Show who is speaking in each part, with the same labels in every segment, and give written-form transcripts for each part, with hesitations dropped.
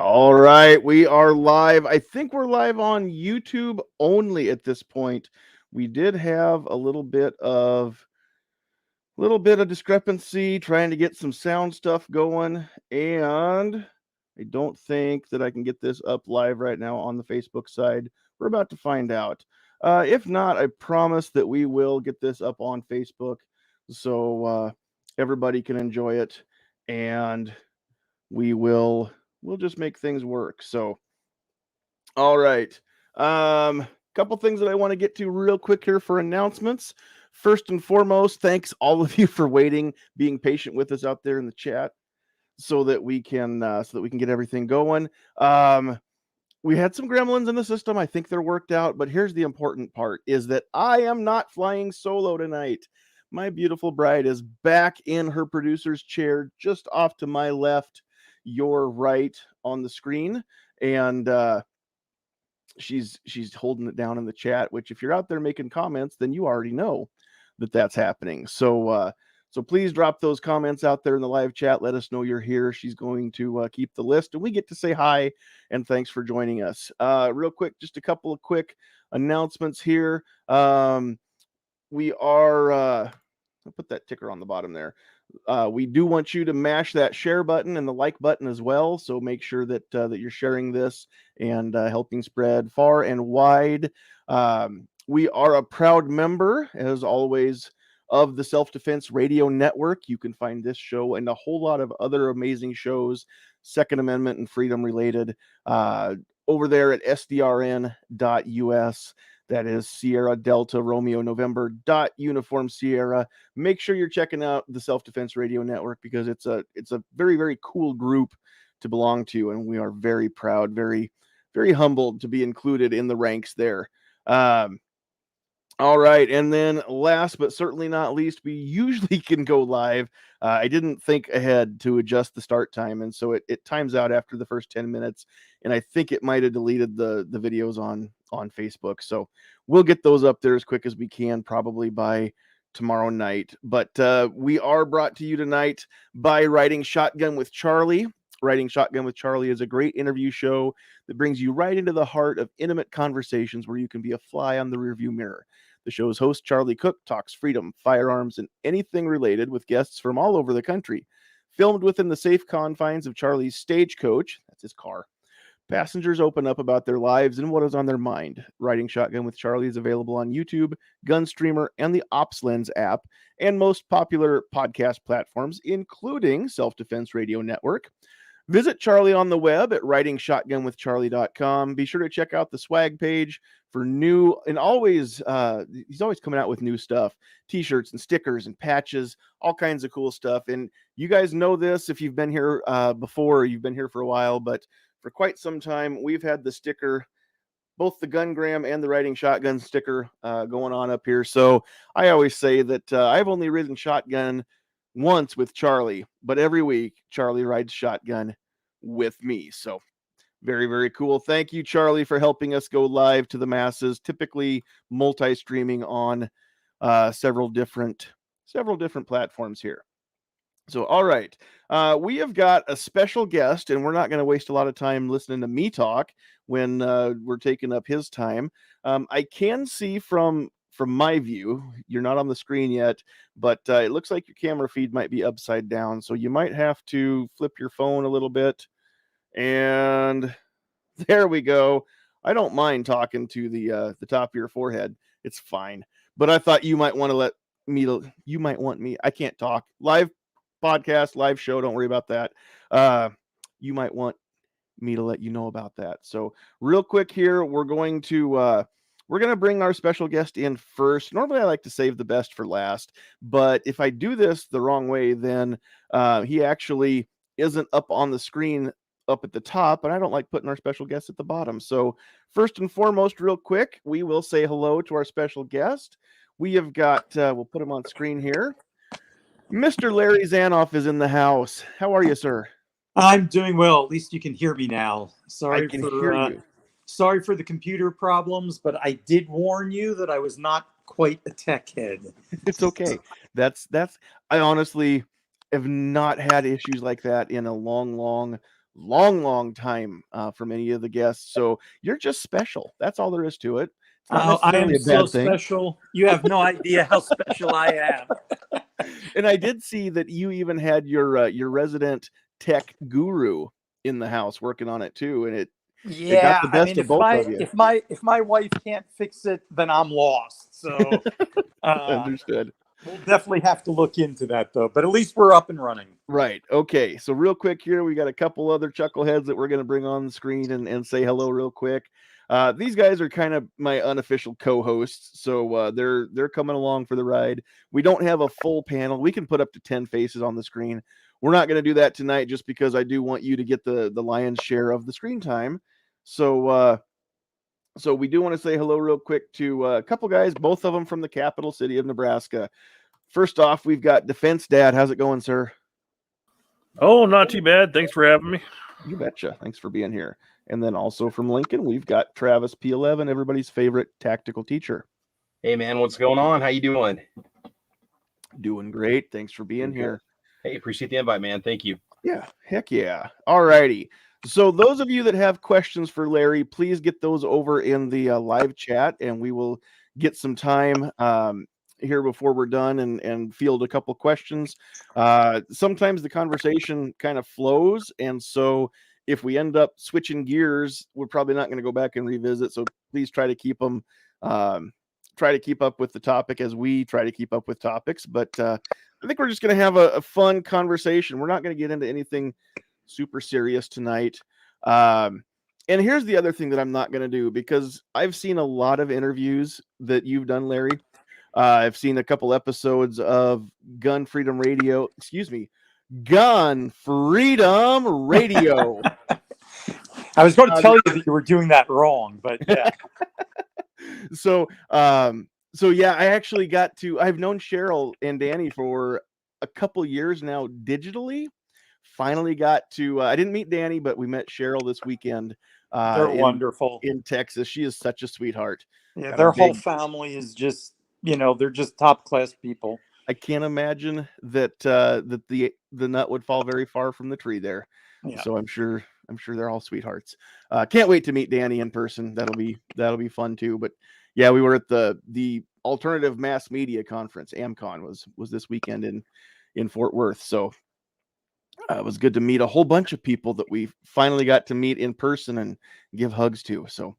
Speaker 1: All right, we are live. I think we're live on YouTube only at this point. We did have a little bit of discrepancy trying to get some sound stuff going, and I don't think that I can get this up live right now on the Facebook side. We're about to find out. If not, I promise that we will get this up on Facebook so everybody can enjoy it, and we'll just make things work. So, all right. Couple things that I want to get to real quick here for announcements. First and foremost, thanks all of you for waiting, being patient with us out there in the chat, so that we can get everything going. We had some gremlins in the system. I think they're worked out, but here's the important part: is that I am not flying solo tonight. My beautiful bride is back in her producer's chair, just off to my left, your right on the screen, and she's holding it down in the chat, which if you're out there making comments, then you already know that that's happening. So please drop those comments out there in the live chat. Let us know you're here. She's going to keep the list, and we get to say hi and thanks for joining us. Real quick, just a couple of quick announcements here. We are I'll put that ticker on the bottom there. We do want you to mash that share button and the like button as well. So make sure that that you're sharing this and helping spread far and wide. We are a proud member, as always, of the Self-Defense Radio Network. You can find this show and a whole lot of other amazing shows, Second Amendment and freedom related, over there at sdrn.us. That is Sierra Delta Romeo November Uniform Sierra. Make sure you're checking out the Self-Defense Radio Network because it's a very, very cool group to belong to, and we are very proud, very, very humbled to be included in the ranks there. All right, and then last but certainly not least, we usually can go live. I didn't think ahead to adjust the start time, and so it times out after the first 10 minutes, and I think it might have deleted the videos on Facebook. So we'll get those up there as quick as we can, probably by tomorrow night. But we are brought to you tonight by Riding Shotgun with Charlie. Riding Shotgun with Charlie is a great interview show that brings you right into the heart of intimate conversations where you can be a fly on the rearview mirror. The show's host, Charlie Cook, talks freedom, firearms, and anything related with guests from all over the country. Filmed within the safe confines of Charlie's stagecoach, that's his car, passengers open up about their lives and what is on their mind. Riding Shotgun with Charlie is available on YouTube, Gunstreamer, and the OpsLens app, and most popular podcast platforms, including Self-Defense Radio Network. Visit Charlie on the web at writingshotgunwithcharlie.com. Be sure to check out the swag page for new, and always, he's always coming out with new stuff, t-shirts and stickers and patches, all kinds of cool stuff. And you guys know this if you've been here before, or you've been here for a while, but for quite some time, we've had the sticker, both the Gungram and the Riding Shotgun sticker going on up here. So I always say that I've only ridden shotgun once with Charlie, but every week Charlie rides shotgun with me. So very, very cool. Thank you, Charlie, for helping us go live to the masses, typically multi-streaming on several different platforms here. So, all right, we have got a special guest, and we're not going to waste a lot of time listening to me talk when we're taking up his time. I can see from my view, you're not on the screen yet, but it looks like your camera feed might be upside down, so you might have to flip your phone a little bit. And there we go. I don't mind talking to the top of your forehead. It's fine. But I thought you might want me. I can't talk. Live podcast, live show. Don't worry about that. You might want me to let you know about that. So real quick here, we're going to bring our special guest in first. Normally I like to save the best for last, but if I do this the wrong way, then he actually isn't up on the screen up at the top, and I don't like putting our special guest at the bottom. So first and foremost, real quick, we will say hello to our special guest. We have got, we'll put him on screen here. Mr. Larry Zanoff is in the house. How are you, sir?
Speaker 2: I'm doing well. At least you can hear me now.
Speaker 1: I can hear you.
Speaker 2: Sorry for the computer problems, but I did warn you that I was not quite a tech head.
Speaker 1: It's okay. That's I honestly have not had issues like that in a long long time for many of the guests. So you're just special. That's all there is to it. It's not
Speaker 2: Oh, I am
Speaker 1: necessarily a
Speaker 2: so
Speaker 1: bad thing.
Speaker 2: special. You have no idea how special I am.
Speaker 1: And I did see that you even had your resident tech guru in the house working on it too, and it got
Speaker 2: Yeah,
Speaker 1: the
Speaker 2: I
Speaker 1: best
Speaker 2: mean,
Speaker 1: of both of you.
Speaker 2: if my wife can't fix it, then I'm lost. So
Speaker 1: Understood.
Speaker 2: we'll definitely have to look into that, though. But at least we're up and running.
Speaker 1: Right. Okay. So real quick here, we got a couple other chuckleheads that we're going to bring on the screen and say hello real quick. These guys are kind of my unofficial co-hosts, so they're coming along for the ride. We don't have a full panel. We can put up to 10 faces on the screen. We're not going to do that tonight just because I do want you to get the lion's share of the screen time. So so we do want to say hello real quick to a couple guys, both of them from the capital city of Nebraska. First off, we've got Defense Dad. How's it going, sir?
Speaker 3: Oh, not too bad. Thanks for having me.
Speaker 1: You betcha. Thanks for being here. And then also from Lincoln, we've got Travis P11, everybody's favorite tactical teacher.
Speaker 4: Hey, man, what's going on? How you doing?
Speaker 1: Doing great. Thanks for being here.
Speaker 4: Hey, appreciate the invite, man. Thank you.
Speaker 1: Yeah, heck yeah. All righty. So those of you that have questions for Larry, please get those over in the live chat, and we will get some time here before we're done and field a couple questions. Sometimes the conversation kind of flows, and so if we end up switching gears, we're probably not going to go back and revisit. So please try to keep them, try to keep up with the topic as we try to keep up with topics. But I think we're just going to have a fun conversation. We're not going to get into anything super serious tonight. And here's the other thing that I'm not going to do, because I've seen a lot of interviews that you've done, Larry. I've seen a couple episodes of Gun Freedom Radio. Gun Freedom Radio.
Speaker 2: I was going to tell you that you were doing that wrong, but yeah.
Speaker 1: So yeah, I actually I've known Cheryl and Danny for a couple years now digitally. Finally got to, I didn't meet Danny, but we met Cheryl this weekend.
Speaker 2: They're wonderful.
Speaker 1: In Texas. She is such a sweetheart.
Speaker 2: Yeah, their whole family is just, they're just top class people.
Speaker 1: I can't imagine that the nut would fall very far from the tree there. Yeah. So I'm sure they're all sweethearts. Can't wait to meet Danny in person. That'll be fun too. But yeah, we were at the Alternative Mass Media Conference. AMCON was this weekend in Fort Worth. So it was good to meet a whole bunch of people that we finally got to meet in person and give hugs to. So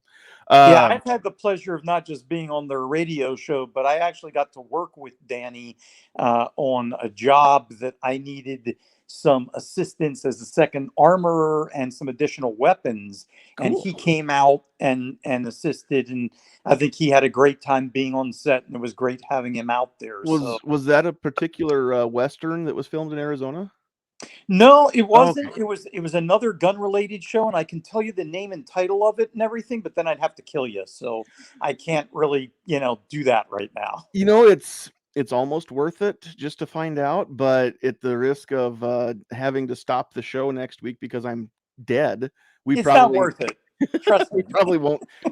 Speaker 2: yeah, I've had the pleasure of not just being on their radio show, but I actually got to work with Danny on a job that I needed some assistance as a second armorer and some additional weapons. Cool. And he came out and assisted, and I think he had a great time being on set, and it was great having him out there.
Speaker 1: Was that a particular Western that was filmed in Arizona?
Speaker 2: No, it wasn't. Oh, okay. It was another gun related show, and I can tell you the name and title of it and everything, but then I'd have to kill you. So I can't really, do that right now.
Speaker 1: It's almost worth it just to find out, but at the risk of having to stop the show next week because I'm dead,
Speaker 2: it's not worth it. Trust me.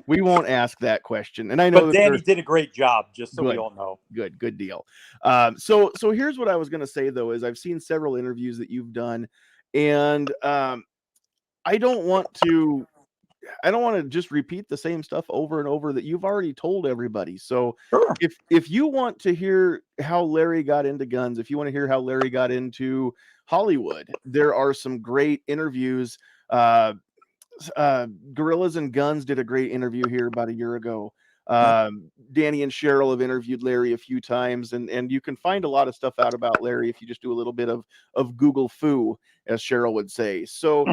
Speaker 1: We won't ask that question. And I know
Speaker 2: but Danny did a great job, just so we all know.
Speaker 1: Good deal. So here's what I was going to say, though, is I've seen several interviews that you've done, and I don't want to just repeat the same stuff over and over that you've already told everybody. So sure. If you want to hear how Larry got into guns, if you want to hear how Larry got into Hollywood, there are some great interviews. Gorillas and Guns did a great interview here about a year ago. Danny and Cheryl have interviewed Larry a few times, and you can find a lot of stuff out about Larry if you just do a little bit of Google foo, as Cheryl would say. So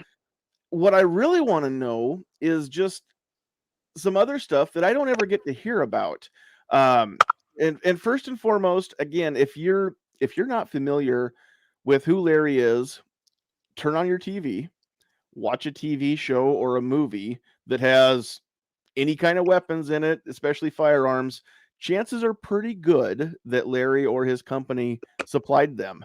Speaker 1: what I really want to know is just some other stuff that I don't ever get to hear about. And first and foremost, again, if you're not familiar with who Larry is, turn on your TV. Watch a TV show or a movie that has any kind of weapons in it, especially firearms. Chances are pretty good that Larry or his company supplied them.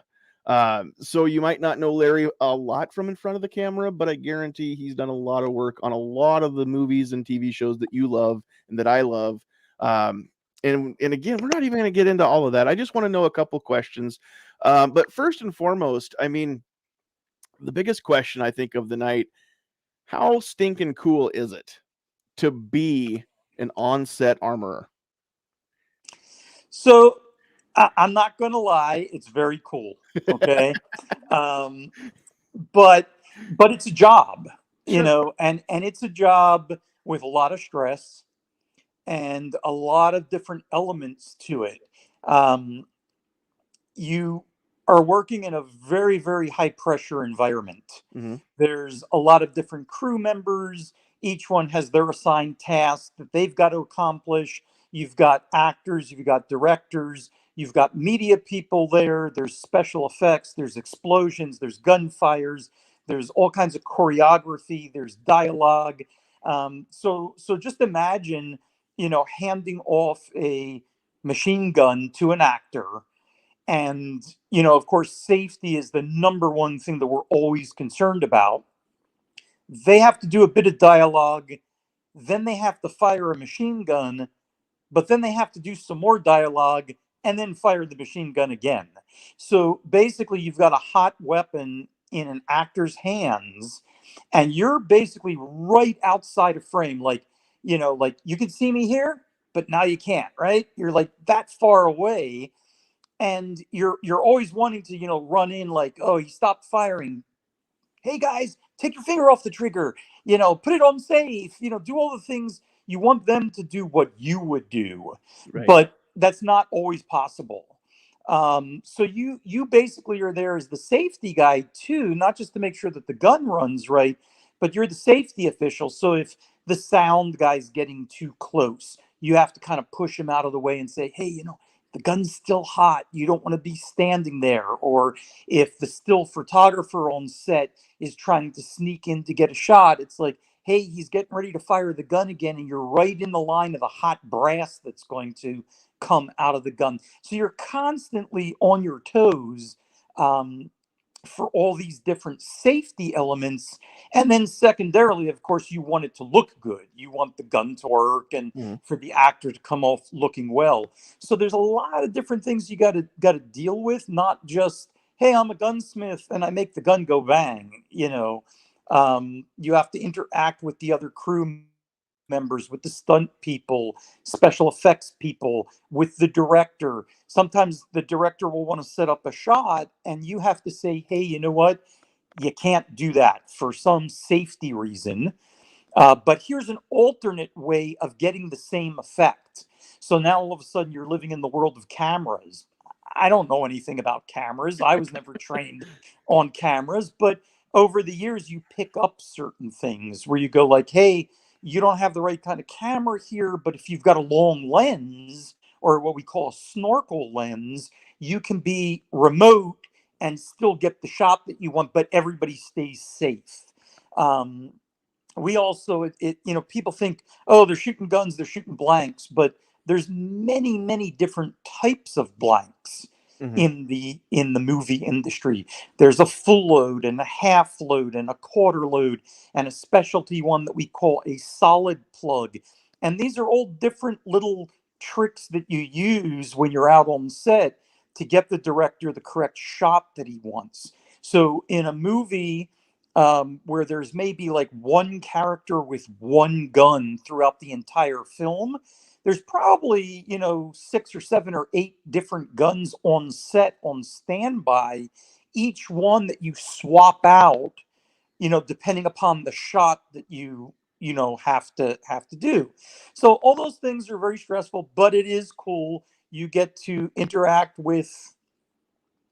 Speaker 1: So you might not know Larry a lot from in front of the camera, but I guarantee he's done a lot of work on a lot of the movies and TV shows that you love and that I love. And again, we're not even going to get into all of that. I just want to know a couple questions. But first and foremost, I mean, the biggest question I think of the night, how stinking cool is it to be an onset armorer?
Speaker 2: So I'm not going to lie, it's very cool. Okay. um, but it's a job,
Speaker 1: Sure.
Speaker 2: and it's a job with a lot of stress and a lot of different elements to it. Um, you are working in a very, very high pressure environment.
Speaker 1: Hmm.
Speaker 2: There's a lot of different crew members. Each one has their assigned task that they've got to accomplish. You've got actors, you've got directors, you've got media people there. There's special effects, there's explosions, there's gunfires, there's all kinds of choreography, there's dialogue. So just imagine, handing off a machine gun to an actor, and, of course, safety is the number one thing that we're always concerned about. They have to do a bit of dialogue, then they have to fire a machine gun, but then they have to do some more dialogue and then fire the machine gun again. So basically, you've got a hot weapon in an actor's hands, and you're basically right outside of frame. Like you can see me here, but now you can't, right? You're like that far away, and you're always wanting to run in, like, oh, he stopped firing, hey guys, take your finger off the trigger, put it on safe, do all the things you want them to do what you would do,
Speaker 1: Right.
Speaker 2: but that's not always possible. So you basically are there as the safety guy too, not just to make sure that the gun runs right, but you're the safety official. So if the sound guy's getting too close, you have to kind of push him out of the way and say, hey, the gun's still hot, you don't want to be standing there. Or if the still photographer on set is trying to sneak in to get a shot, it's like, hey, he's getting ready to fire the gun again, and you're right in the line of the hot brass that's going to come out of the gun. So you're constantly on your toes, um, for all these different safety elements. And then secondarily, of course, you want it to look good. You want the gun to work and
Speaker 1: Mhm.
Speaker 2: for the actor to come off looking well. So there's a lot of different things you got to deal with, not just, hey, I'm a gunsmith and I make the gun go bang. You have to interact with the other crew members, with the stunt people, special effects people, with the director. Sometimes the director will want to set up a shot and you have to say, hey, you know what? You can't do that for some safety reason. But here's an alternate way of getting the same effect. So now all of a sudden you're living in the world of cameras. I don't know anything about cameras. I was never trained on cameras, but over the years you pick up certain things where you go like, hey, you don't have the right kind of camera here, but if you've got a long lens, or what we call a snorkel lens, you can be remote and still get the shot that you want, but everybody stays safe. Um, we also people think, oh, they're shooting guns, they're shooting blanks, but there's many, many different types of blanks
Speaker 1: Mhm.
Speaker 2: in the movie industry. There's a full load and a half load and a quarter load and a specialty one that we call a solid plug, and these are all different little tricks that you use when you're out on set to get the director the correct shot that he wants. So in a movie, where there's maybe like one character with one gun throughout the entire film, there's probably, six or seven or eight different guns on set on standby, each one that you swap out, depending upon the shot that you have to do. So all those things are very stressful, but it is cool. You get to interact with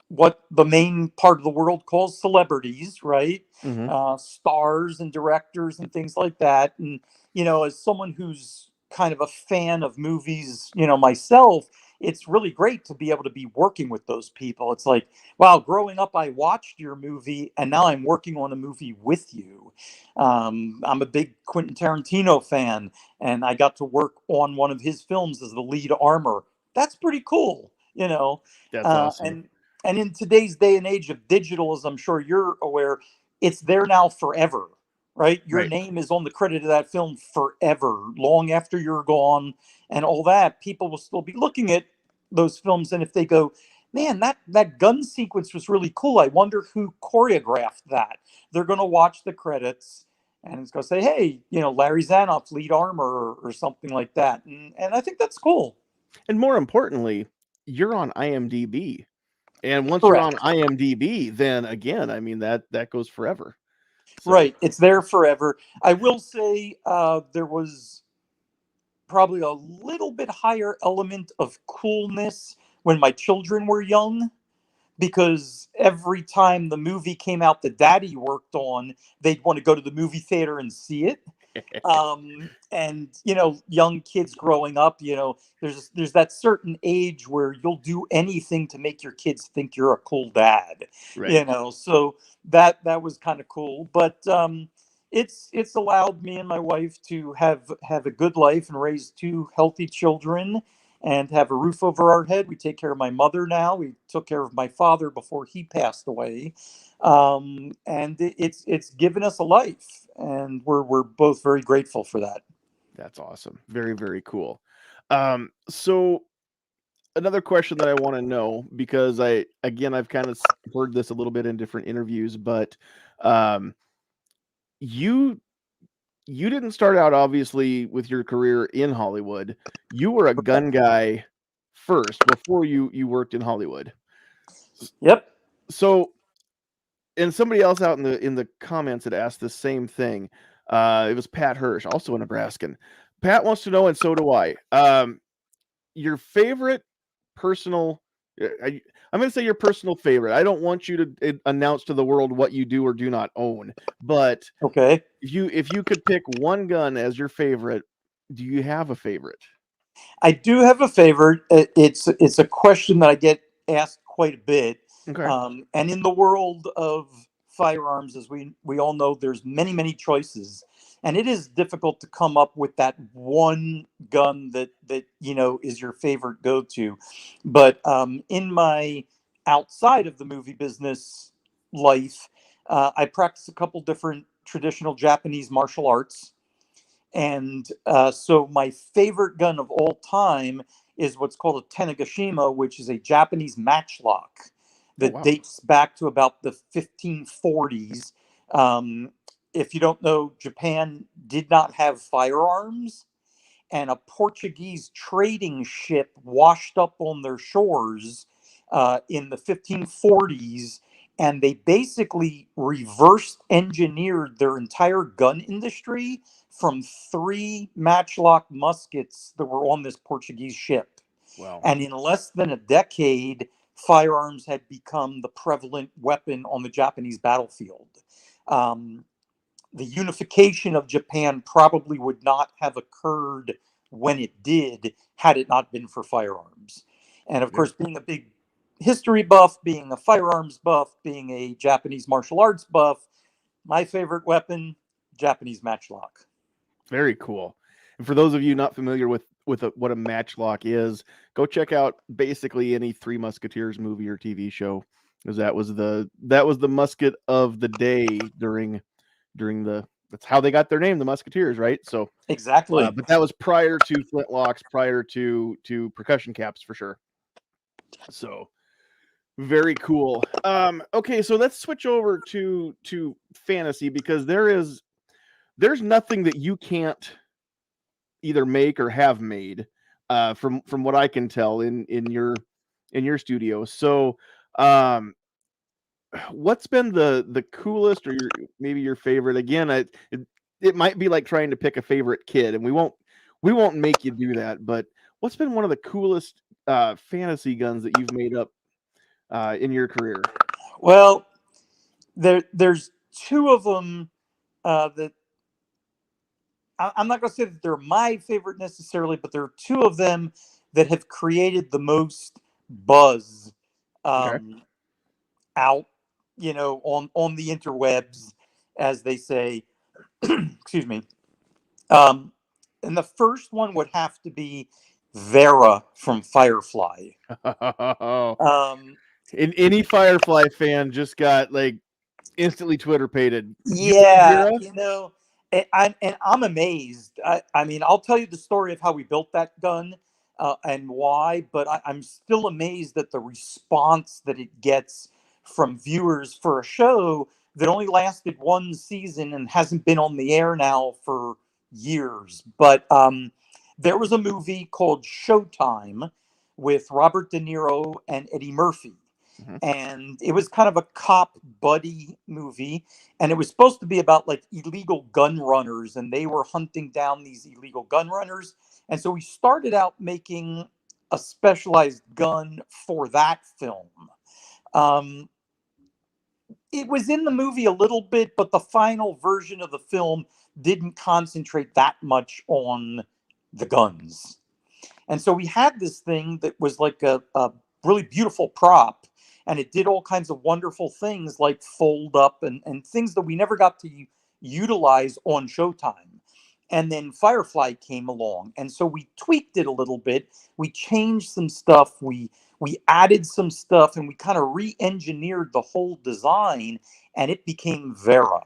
Speaker 2: what the main part of the world calls celebrities, right?
Speaker 1: Mhm.
Speaker 2: Stars and directors and things like that. And, as someone who's kind of a fan of movies, myself, it's really great to be able to be working with those people. It's like, wow, growing up, I watched your movie and now I'm working on a movie with you. I'm a big Quentin Tarantino fan, and I got to work on one of his films as the lead armor. That's pretty cool.
Speaker 1: That's awesome.
Speaker 2: And in today's day and age of digital, as I'm sure you're aware, it's there now forever, right? Your
Speaker 1: Right.
Speaker 2: name is on the credit of that film forever, long after you're gone and all that. People will still be looking at those films. And if they go, man, that gun sequence was really cool. I wonder who choreographed that. They're going to watch the credits and it's going to say, hey, Larry Zanoff, lead armor or something like that. And I think that's cool.
Speaker 1: And more importantly, you're on IMDb. And once you're on
Speaker 2: Correct.
Speaker 1: IMDb, then again, I mean, that goes forever. So,
Speaker 2: Right. It's there forever. I will say there was probably a little bit higher element of coolness when my children were young, because every time the movie came out that Daddy worked on, they'd want to go to the movie theater and see it. And young kids growing up, there's that certain age where you'll do anything to make your kids think you're a cool dad.
Speaker 1: right.
Speaker 2: So that was kind of cool. But it's allowed me and my wife to have a good life and raise two healthy children and have a roof over our head. We take care of my mother now. We took care of my father before he passed away. And it's given us a life, and we're both very grateful for that.
Speaker 1: That's awesome. Very, very cool. So another question that I want to know, because I've kind of heard this a little bit in different interviews, but you didn't start out obviously with your career in Hollywood. You were a gun guy first before you worked in Hollywood.
Speaker 2: Yep.
Speaker 1: So, and somebody else out in the comments had asked the same thing. It was Pat Hirsch, also a Nebraskan. Pat wants to know, and so do I. Your favorite personal. I'm going to say your personal favorite. I don't want you to announce to the world what you do or do not own, but
Speaker 2: Okay.
Speaker 1: if you could pick one gun as your favorite, do you have a favorite?
Speaker 2: I do have a favorite. It's a question that I get asked quite a bit.
Speaker 1: Okay.
Speaker 2: And in the world of firearms, as we all know, there's many choices, and it is difficult to come up with that one gun that is your favorite go-to. But in my outside of the movie business life, I practice a couple different traditional Japanese martial arts. And so my favorite gun of all time is what's called a Tanegashima, which is a Japanese matchlock that
Speaker 1: wow.
Speaker 2: dates back to about the 1540s. If you don't know, Japan did not have firearms, and a Portuguese trading ship washed up on their shores in the 1540s, and they basically reverse engineered their entire gun industry from 3 matchlock muskets that were on this Portuguese ship.
Speaker 1: Wow.
Speaker 2: And in less than a decade, firearms had become the prevalent weapon on the Japanese battlefield. The unification of Japan probably would not have occurred when it did had it not been for firearms. And of course, being a big history buff, being a firearms buff, being a Japanese martial arts buff, my favorite weapon, Japanese matchlock.
Speaker 1: Very cool. And for those of you not familiar with what a matchlock is, go check out basically any Three Musketeers movie or TV show, because that was the musket of the day during that's how they got their name, the Musketeers, right? So
Speaker 2: Exactly.
Speaker 1: but that was prior to flintlocks, prior to percussion caps for sure. So very cool. Okay, so let's switch over to fantasy, because there's nothing that you can't either make or have made, from what I can tell in your studio. So what's been the coolest, or maybe your favorite? Again, it might be like trying to pick a favorite kid, and we won't make you do that, but what's been one of the coolest fantasy guns that you've made up in your career?
Speaker 2: Well, there's 2 of them that I'm not going to say that they're my favorite necessarily, but there are 2 of them that have created the most buzz
Speaker 1: Okay.
Speaker 2: out, on the interwebs, as they say. Excuse me. And the first one would have to be Vera from Firefly. Um,
Speaker 1: And any Firefly fan just got like instantly Twitter pated.
Speaker 2: yeah,
Speaker 1: Vera?
Speaker 2: and I'm amazed. I mean, I'll tell you the story of how we built that gun. and why, but I'm still amazed at the response that it gets from viewers for a show that only lasted one season and hasn't been on the air now for years. But there was a movie called Showtime with Robert De Niro and Eddie Murphy.
Speaker 1: Mhm.
Speaker 2: And it was kind of a cop buddy movie. And it was supposed to be about like illegal gun runners, and they were hunting down these illegal gun runners. And so we started out making a specialized gun for that film. Um, it was in the movie a little bit, but the final version of the film didn't concentrate that much on the guns. And so we had this thing that was like a really beautiful prop, and it did all kinds of wonderful things like fold up and things that we never got to utilize on Showtime. And then Firefly came along, and so we tweaked it a little bit. We changed some stuff. We added some stuff, and we kind of re-engineered the whole design, and it became Vera.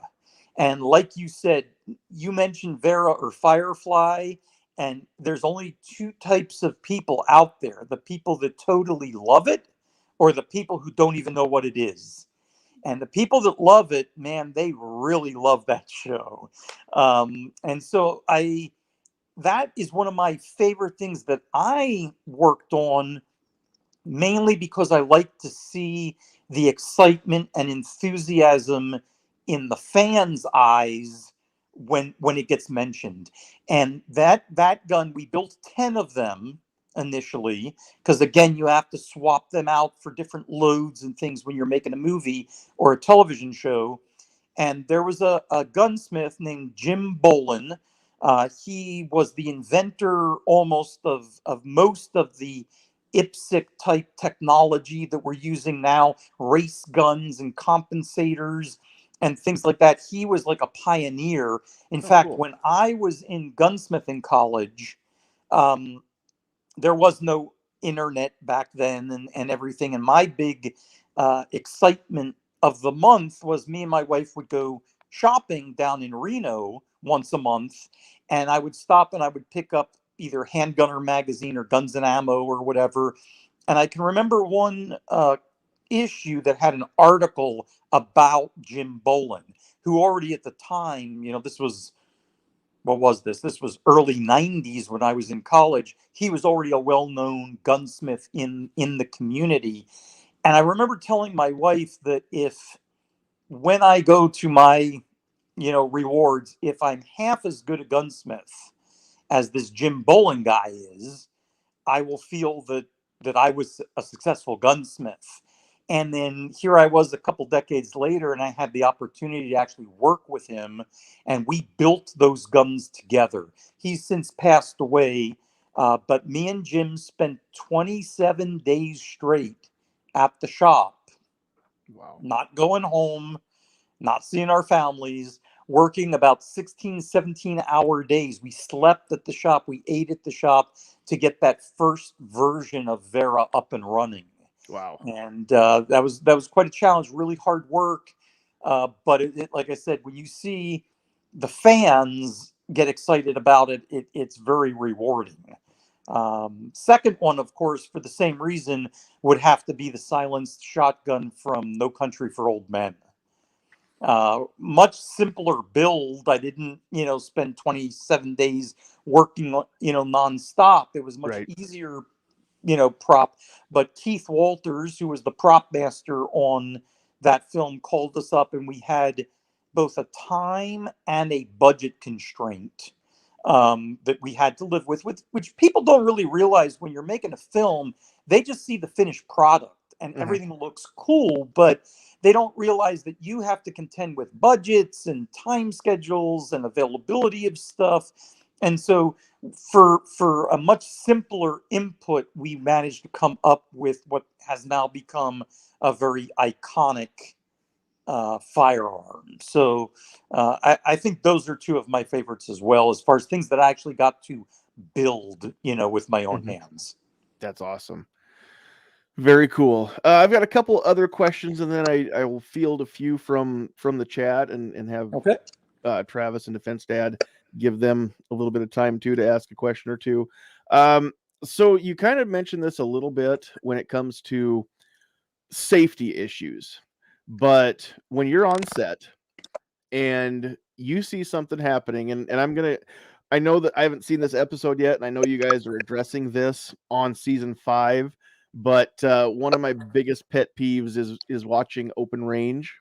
Speaker 2: And like you said, you mentioned Vera or Firefly, and there's only two types of people out there: the people that totally love it, or the people who don't even know what it is. And the people that love it, man, they really love that show. And so that is one of my favorite things that I worked on, mainly because I like to see the excitement and enthusiasm in the fans' eyes when it gets mentioned. And that gun, we built 10 of them initially, because again, you have to swap them out for different loads and things when you're making a movie or a television show. And there was a gunsmith named Jim Bolin. He was the inventor almost of most of the IPSC type technology that we're using now, race guns and compensators and things like that. He was like a pioneer. In fact,
Speaker 1: Cool.
Speaker 2: when I was in gunsmithing college, um, there was no internet back then and everything. And my big excitement of the month was me and my wife would go shopping down in Reno once a month. And I would stop and I would pick up either Handgunner magazine or Guns and Ammo or whatever. And I can remember one issue that had an article about Jim Bolin, who already at the time, this was what was this? This was early 90s when I was in college. He was already a well-known gunsmith in the community. And I remember telling my wife that if when I go to my, rewards, if I'm half as good a gunsmith as this Jim Bolin guy is, I will feel that I was a successful gunsmith. And then here I was a couple decades later, and I had the opportunity to actually work with him, and we built those guns together. He's since passed away, but me and Jim spent 27 days straight at the shop,
Speaker 1: Wow.
Speaker 2: not going home, not seeing our families, working about 16, 17-hour days. We slept at the shop, we ate at the shop to get that first version of Vera up and running.
Speaker 1: Wow.
Speaker 2: And that was quite a challenge, really hard work. But like I said, when you see the fans get excited about it, it's very rewarding. Second one, of course, for the same reason, would have to be the silenced shotgun from No Country for Old Men. Much simpler build. I didn't, spend 27 days working, nonstop. It was much
Speaker 1: Right.
Speaker 2: easier, prop. But Keith Walters, who was the prop master on that film, called us up, and we had both a time and a budget constraint that we had to live with, which people don't really realize when you're making a film. They just see the finished product and
Speaker 1: Mhm.
Speaker 2: everything looks cool, but they don't realize that you have to contend with budgets and time schedules and availability of stuff. And so for a much simpler input, we managed to come up with what has now become a very iconic firearm. So I think those are two of my favorites as well, as far as things that I actually got to build, with my own
Speaker 1: Mhm.
Speaker 2: hands.
Speaker 1: That's awesome. Very cool. I've got a couple other questions, and then I will field a few from the chat and have
Speaker 2: Okay.
Speaker 1: Travis and Defense Dad give them a little bit of time too to ask a question or two. Um, So you kind of mentioned this a little bit when it comes to safety issues, but when you're on set and you see something happening, and I know that I haven't seen this episode yet, and I know you guys are addressing this on season 5, but one of my biggest pet peeves is watching open range.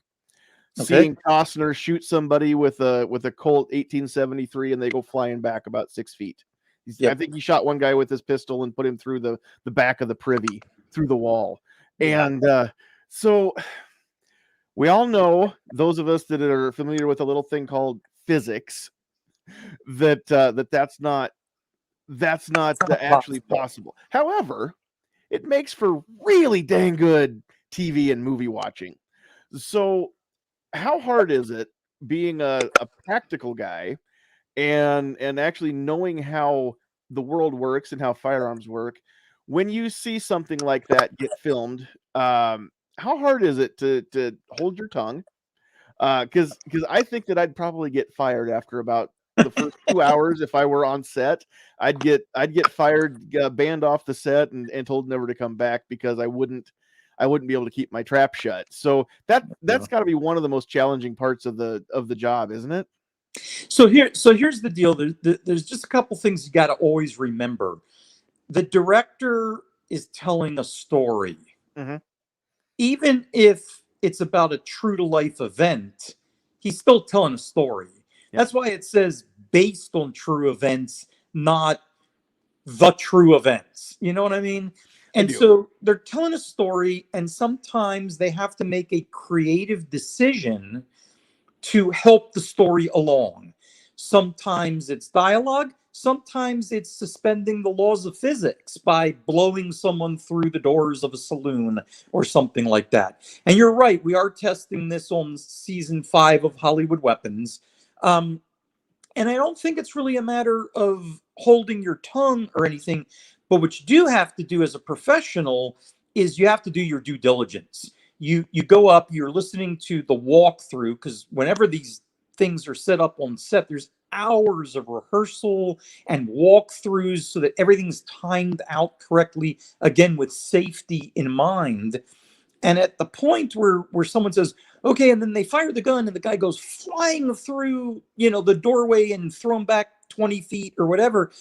Speaker 2: Okay.
Speaker 1: Seeing Costner shoot somebody with a Colt 1873 and they go flying back about 6 feet. I
Speaker 2: Yep.
Speaker 1: think he shot one guy with his pistol and put him through the back of the privy, through the wall.
Speaker 2: Yeah.
Speaker 1: And so we all know, those of us that are familiar with a little thing called physics, that's not actually possible. However, it makes for really dang good TV and movie watching. So how hard is it being a practical guy and actually knowing how the world works and how firearms work when you see something like that get filmed? How hard is it to hold your tongue? Because I think that I'd probably get fired after about the first 2 hours if I were on set. I'd get fired, banned off the set, and told never to come back because I wouldn't be able to keep my trap shut. So that's got to be one of the most challenging parts of the job, isn't it?
Speaker 2: So here's the deal. There's just a couple things you got to always remember. The director is telling a story.
Speaker 1: Mhm.
Speaker 2: Even if it's about a true to life event, he's still telling a story.
Speaker 1: Yeah.
Speaker 2: That's why it says based on true events, not the true events. You know what I mean? And so they're telling a story, and sometimes they have to make a creative decision to help the story along. Sometimes it's dialogue. Sometimes it's suspending the laws of physics by blowing someone through the doors of a saloon or something like that. And you're right, we are testing this on season 5 of Hollywood Weapons. And I don't think it's really a matter of holding your tongue or anything, but what you do have to do as a professional is you have to do your due diligence. You go up, you're listening to the walkthrough, because whenever these things are set up on set, there's hours of rehearsal and walkthroughs so that everything's timed out correctly, again with safety in mind. And at the point where someone says, okay, and then they fire the gun and the guy goes flying through, the doorway and thrown back 20 feet or whatever,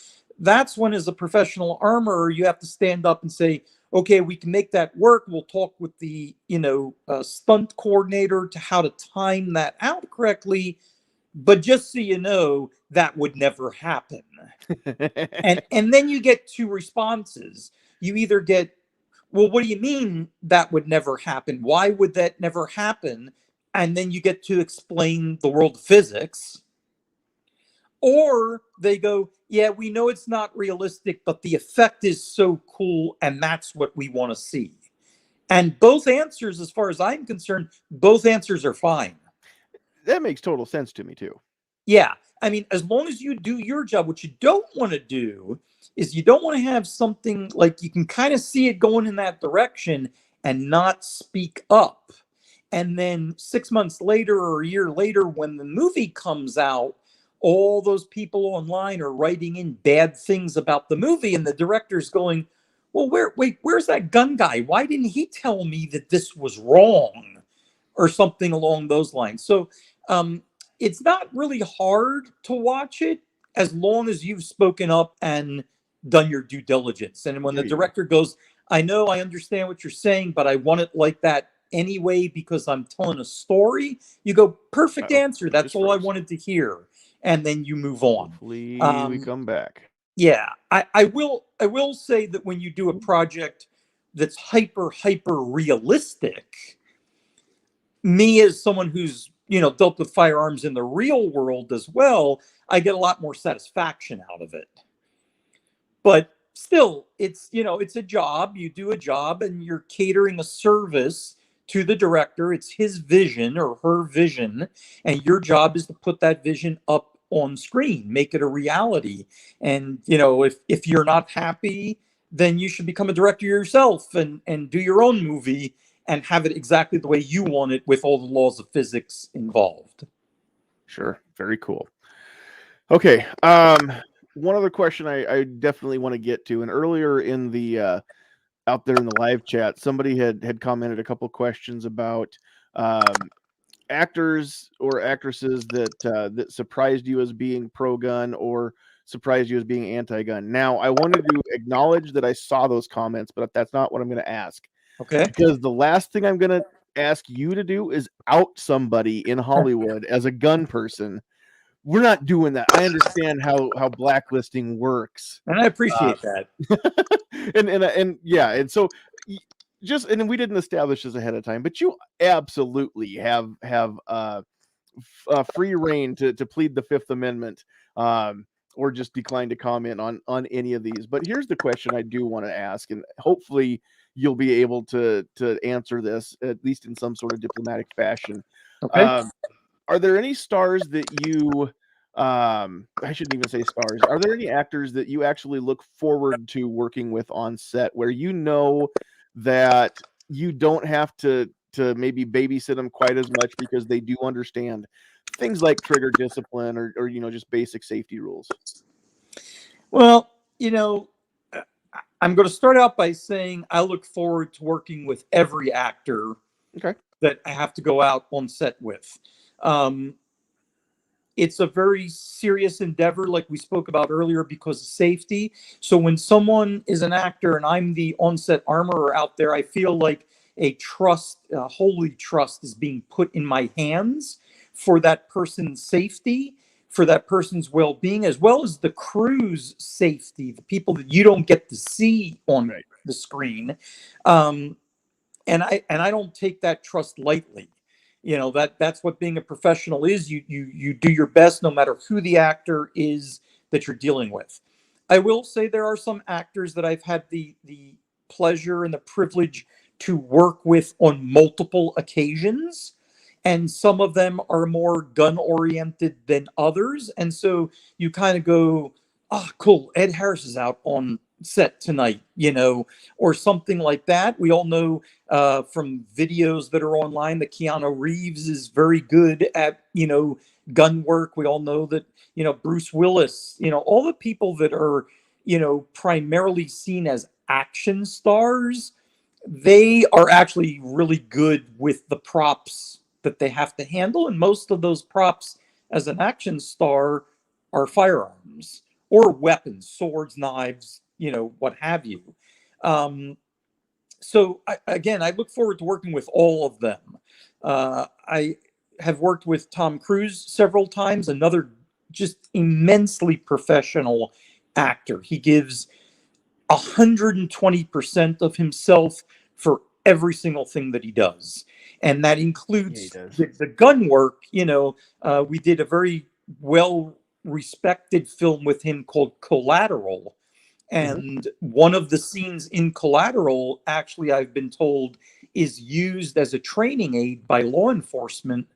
Speaker 2: that's when, as a professional armorer, you have to stand up and say, okay, we can make that work. We'll talk with the, stunt coordinator to how to time that out correctly. But just so you know, that would never happen. And then you get 2 responses. You either get, well, what do you mean that would never happen? Why would that never happen? And then you get to explain the world of physics. Or they go, yeah, we know it's not realistic, but the effect is so cool, and that's what we want to see. And both answers, as far as I'm concerned, both answers are fine.
Speaker 1: That makes total sense to me too.
Speaker 2: Yeah. I mean, as long as you do your job, what you don't want to do is you don't want to have something like you can kind of see it going in that direction and not speak up. And then 6 months later or a year later, when the movie comes out, all those people online are writing in bad things about the movie, and the director's going, well, where's that gun guy? Why didn't he tell me that this was wrong? Or something along those lines. So it's not really hard to watch it as long as you've spoken up and done your due diligence. And when the director goes, I know, I understand what you're saying, but I want it like that anyway because I'm telling a story, you go, perfect answer. That's all I wanted to hear. And then you move on.
Speaker 1: Hopefully we come back.
Speaker 2: Yeah, I will say that when you do a project that's hyper realistic, me as someone who's dealt with firearms in the real world as well, I get a lot more satisfaction out of it. But still, it's it's a job. You do a job and you're catering a service to the director. It's his vision or her vision, and your job is to put that vision up on screen, make it a reality. And if you're not happy, then you should become a director yourself and do your own movie and have it exactly the way you want it with all the laws of physics involved.
Speaker 1: Sure. Very cool. Okay. one other question I definitely want to get to, and earlier in the out there in the live chat, somebody had commented a couple questions about actors or actresses that surprised you as being pro-gun or surprised you as being anti-gun. Now, I wanted to acknowledge that I saw those comments, but that's not what I'm going to ask,
Speaker 2: Okay.
Speaker 1: because the last thing I'm going to ask you to do is out somebody in Hollywood as a gun person. We're not doing that. I understand how blacklisting works.
Speaker 2: And I appreciate that.
Speaker 1: And yeah, and so just, and we didn't establish this ahead of time, but you absolutely have free reign to plead the Fifth Amendment, or just decline to comment on any of these. But here's the question I do want to ask, and hopefully you'll be able to answer this at least in some sort of diplomatic fashion.
Speaker 2: Okay.
Speaker 1: Are there any stars that you I shouldn't even say stars. Are there any actors that you actually look forward to working with on set, where you know that you don't have to maybe babysit them quite as much because they do understand things like trigger discipline or just basic safety rules?
Speaker 2: Well, I'm going to start out by saying I look forward to working with every actor
Speaker 1: Okay.
Speaker 2: that I have to go out on set with. It's a very serious endeavor, like we spoke about earlier, because of safety. So when someone is an actor and I'm the Onset Armorer out there, I feel like a holy trust is being put in my hands for that person's safety, for that person's well-being, as well as the crew's safety, the people that you don't get to see on the screen. And I don't take that trust lightly. That's what being a professional is. You do your best no matter who the actor is that you're dealing with. I will say there are some actors that I've had the pleasure and the privilege to work with on multiple occasions, and some of them are more gun oriented than others. And so you kind of go, oh, cool, Ed Harris is out on set tonight, or something like that. We all know from videos that are online that Keanu Reeves is very good at, gun work. We all know that, Bruce Willis, all the people that are, primarily seen as action stars, they are actually really good with the props that they have to handle. And most of those props as an action star are firearms or weapons, swords, knives, what have you. So I look forward to working with all of them. I have worked with Tom Cruise several times, another just immensely professional actor. He gives 120% of himself for every single thing that he does. And that includes the gun work. We did a very well respected film with him called Collateral. And one of the scenes in Collateral, actually, I've been told, is used as a training aid by law enforcement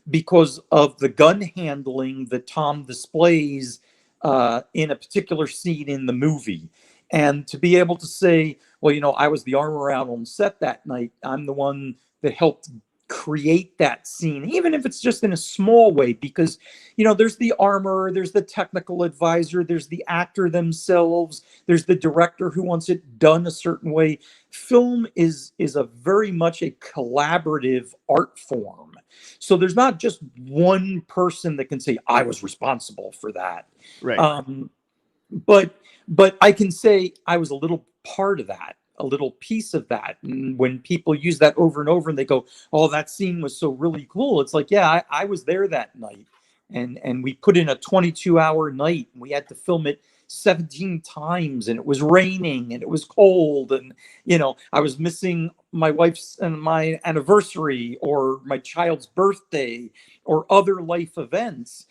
Speaker 2: because of the gun handling that Tom displays in a particular scene in the movie. And to be able to say, well, I was the armor out on set that night. I'm the one that helped create that scene, even if it's just in a small way, because, there's the armorer, there's the technical advisor, there's the actor themselves, there's the director who wants it done a certain way. Film is a very much a collaborative art form. So there's not just one person that can say, I was responsible for that.
Speaker 1: Right.
Speaker 2: But I can say I was a little part of that, a little piece of that. And when people use that over and over and they go, oh, that scene was so really cool. It's like, yeah, I was there that night. And we put in a 22-hour night and we had to film it 17 times, and it was raining and it was cold. And, I was missing my wife's and my anniversary or my child's birthday or other life events.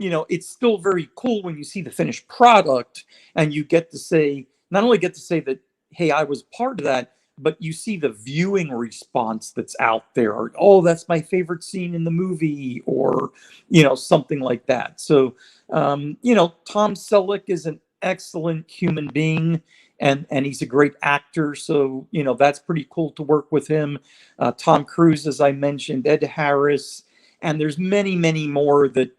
Speaker 2: It's still very cool when you see the finished product and you get to say, not only get to say that, hey, I was part of that, but you see the viewing response that's out there. Or, oh, that's my favorite scene in the movie, or, something like that. So, Tom Selleck is an excellent human being, and he's a great actor. So, that's pretty cool to work with him. Tom Cruise, as I mentioned, Ed Harris, and there's many, many more that,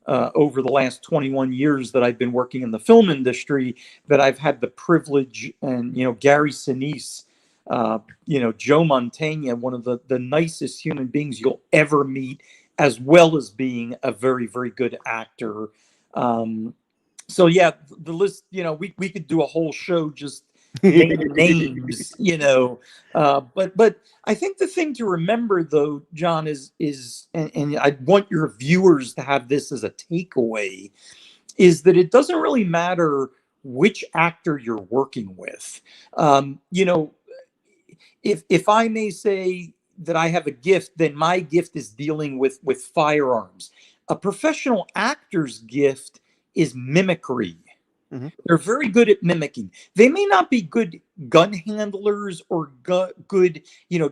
Speaker 2: over the last 21 years that I've been working in the film industry, that I've had the privilege, and, Gary Sinise, Joe Mantegna, one of the nicest human beings you'll ever meet, as well as being a very, very good actor. So yeah, the list, we could do a whole show just naming names, but I think the thing to remember, though, John, and I want your viewers to have this as a takeaway, is that it doesn't really matter which actor you're working with. If I may say that I have a gift, then my gift is dealing with firearms. A professional actor's gift is mimicry.
Speaker 1: Mhm.
Speaker 2: They're very good at mimicking. They may not be good gun handlers or good,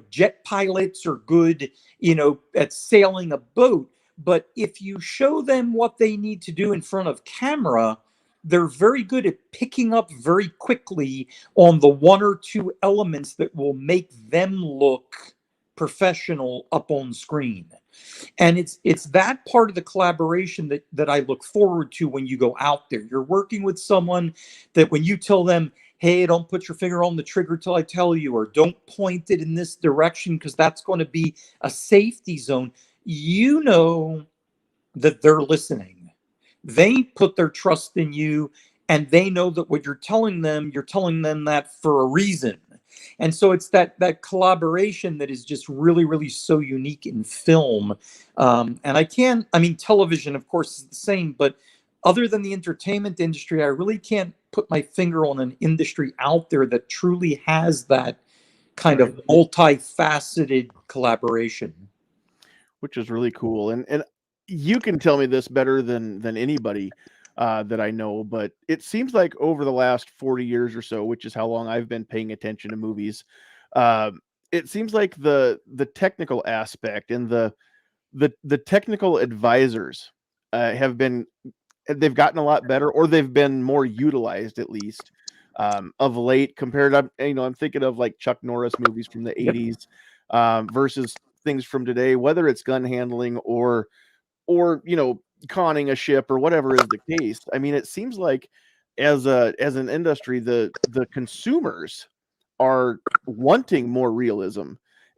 Speaker 2: jet pilots, or good, at sailing a boat. But if you show them what they need to do in front of camera, they're very good at picking up very quickly on the one or two elements that will make them look professional up on screen. And it's that part of the collaboration that I look forward to when you go out there. You're working with someone that when you tell them, hey, don't put your finger on the trigger till I tell you, or don't point it in this direction because that's going to be a safety zone, you know that they're listening. They put their trust in you, and they know that what you're telling them that for a reason. And so it's that collaboration that is just really, really so unique in film. And television, of course, is the same, but other than the entertainment industry, I really can't put my finger on an industry out there that truly has that kind of multifaceted collaboration.
Speaker 1: Which is really cool. And you can tell me this better than anybody that I know, but it seems like over the last 40 years or so, which is how long I've been paying attention to movies, it seems like the technical aspect and the technical advisors they've gotten a lot better, or they've been more utilized, at least of late, compared to, I'm thinking of like Chuck Norris movies from the 80s versus things from today, whether it's gun handling or conning a ship or whatever is the case. I mean, it seems like as an industry, the consumers are wanting more realism.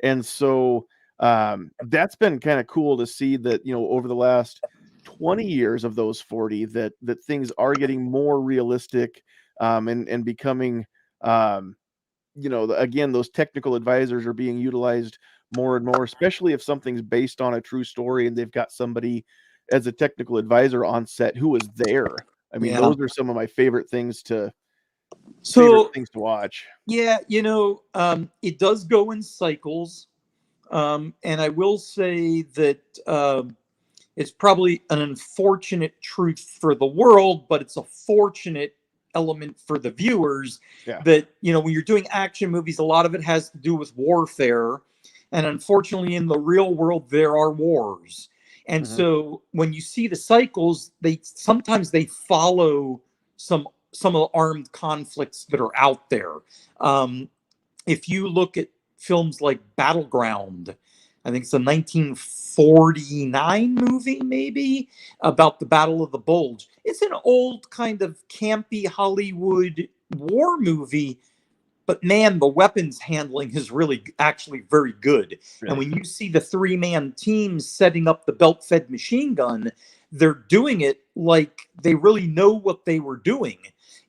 Speaker 1: And so that's been kind of cool to see that, over the last 20 years of those 40, that things are getting more realistic, and becoming, again, those technical advisors are being utilized more and more, especially if something's based on a true story and they've got somebody as a technical advisor on set who was there. I mean,
Speaker 2: Yeah.
Speaker 1: those are some of my favorite things to watch.
Speaker 2: Yeah, it does go in cycles. And I will say that it's probably an unfortunate truth for the world, but it's a fortunate element for the viewers.
Speaker 1: Yeah.
Speaker 2: That, when you're doing action movies, a lot of it has to do with warfare. And unfortunately, in the real world, there are wars. And
Speaker 1: Mhm.
Speaker 2: so when you see the cycles, sometimes they follow some of the armed conflicts that are out there. If you look at films like Battleground, I think it's a 1949 movie, maybe, about the Battle of the Bulge. It's an old kind of campy Hollywood war movie, but man, the weapons handling is really actually very good.
Speaker 1: Right.
Speaker 2: And when you see the three-man team setting up the belt-fed machine gun, they're doing it like they really know what they were doing.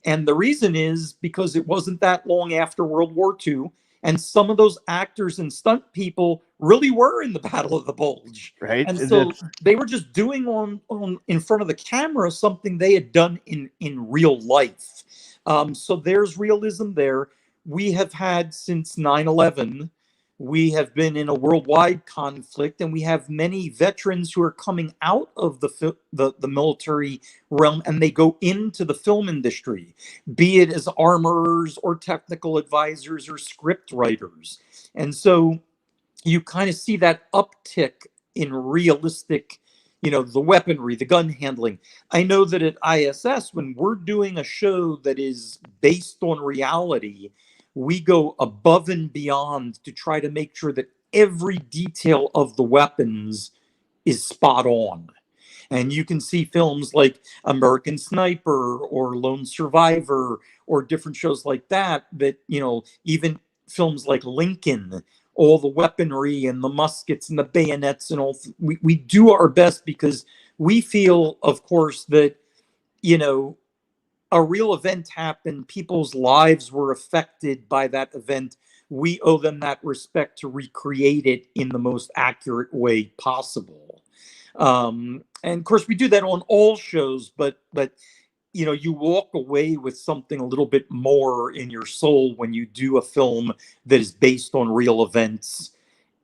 Speaker 2: And the reason is because it wasn't that long after World War II, and some of those actors and stunt people really were in the Battle of the Bulge.
Speaker 1: Right.
Speaker 2: And so they were just doing on in front of the camera something they had done in real life. So there's realism there. We have had, since 9/11, we have been in a worldwide conflict, and we have many veterans who are coming out of the military realm, and they go into the film industry, be it as armorers or technical advisors or script writers. And so you kind of see that uptick in realistic, the weaponry, the gun handling. I know that at ISS, when we're doing a show that is based on reality, we go above and beyond to try to make sure that every detail of the weapons is spot on. And you can see films like American Sniper or Lone Survivor or different shows like that, even films like Lincoln, all the weaponry and the muskets and the bayonets and all. We do our best because we feel, of course, that, a real event happened, people's lives were affected by that event. We owe them that respect to recreate it in the most accurate way possible. And of course, we do that on all shows, but you walk away with something a little bit more in your soul when you do a film that is based on real events,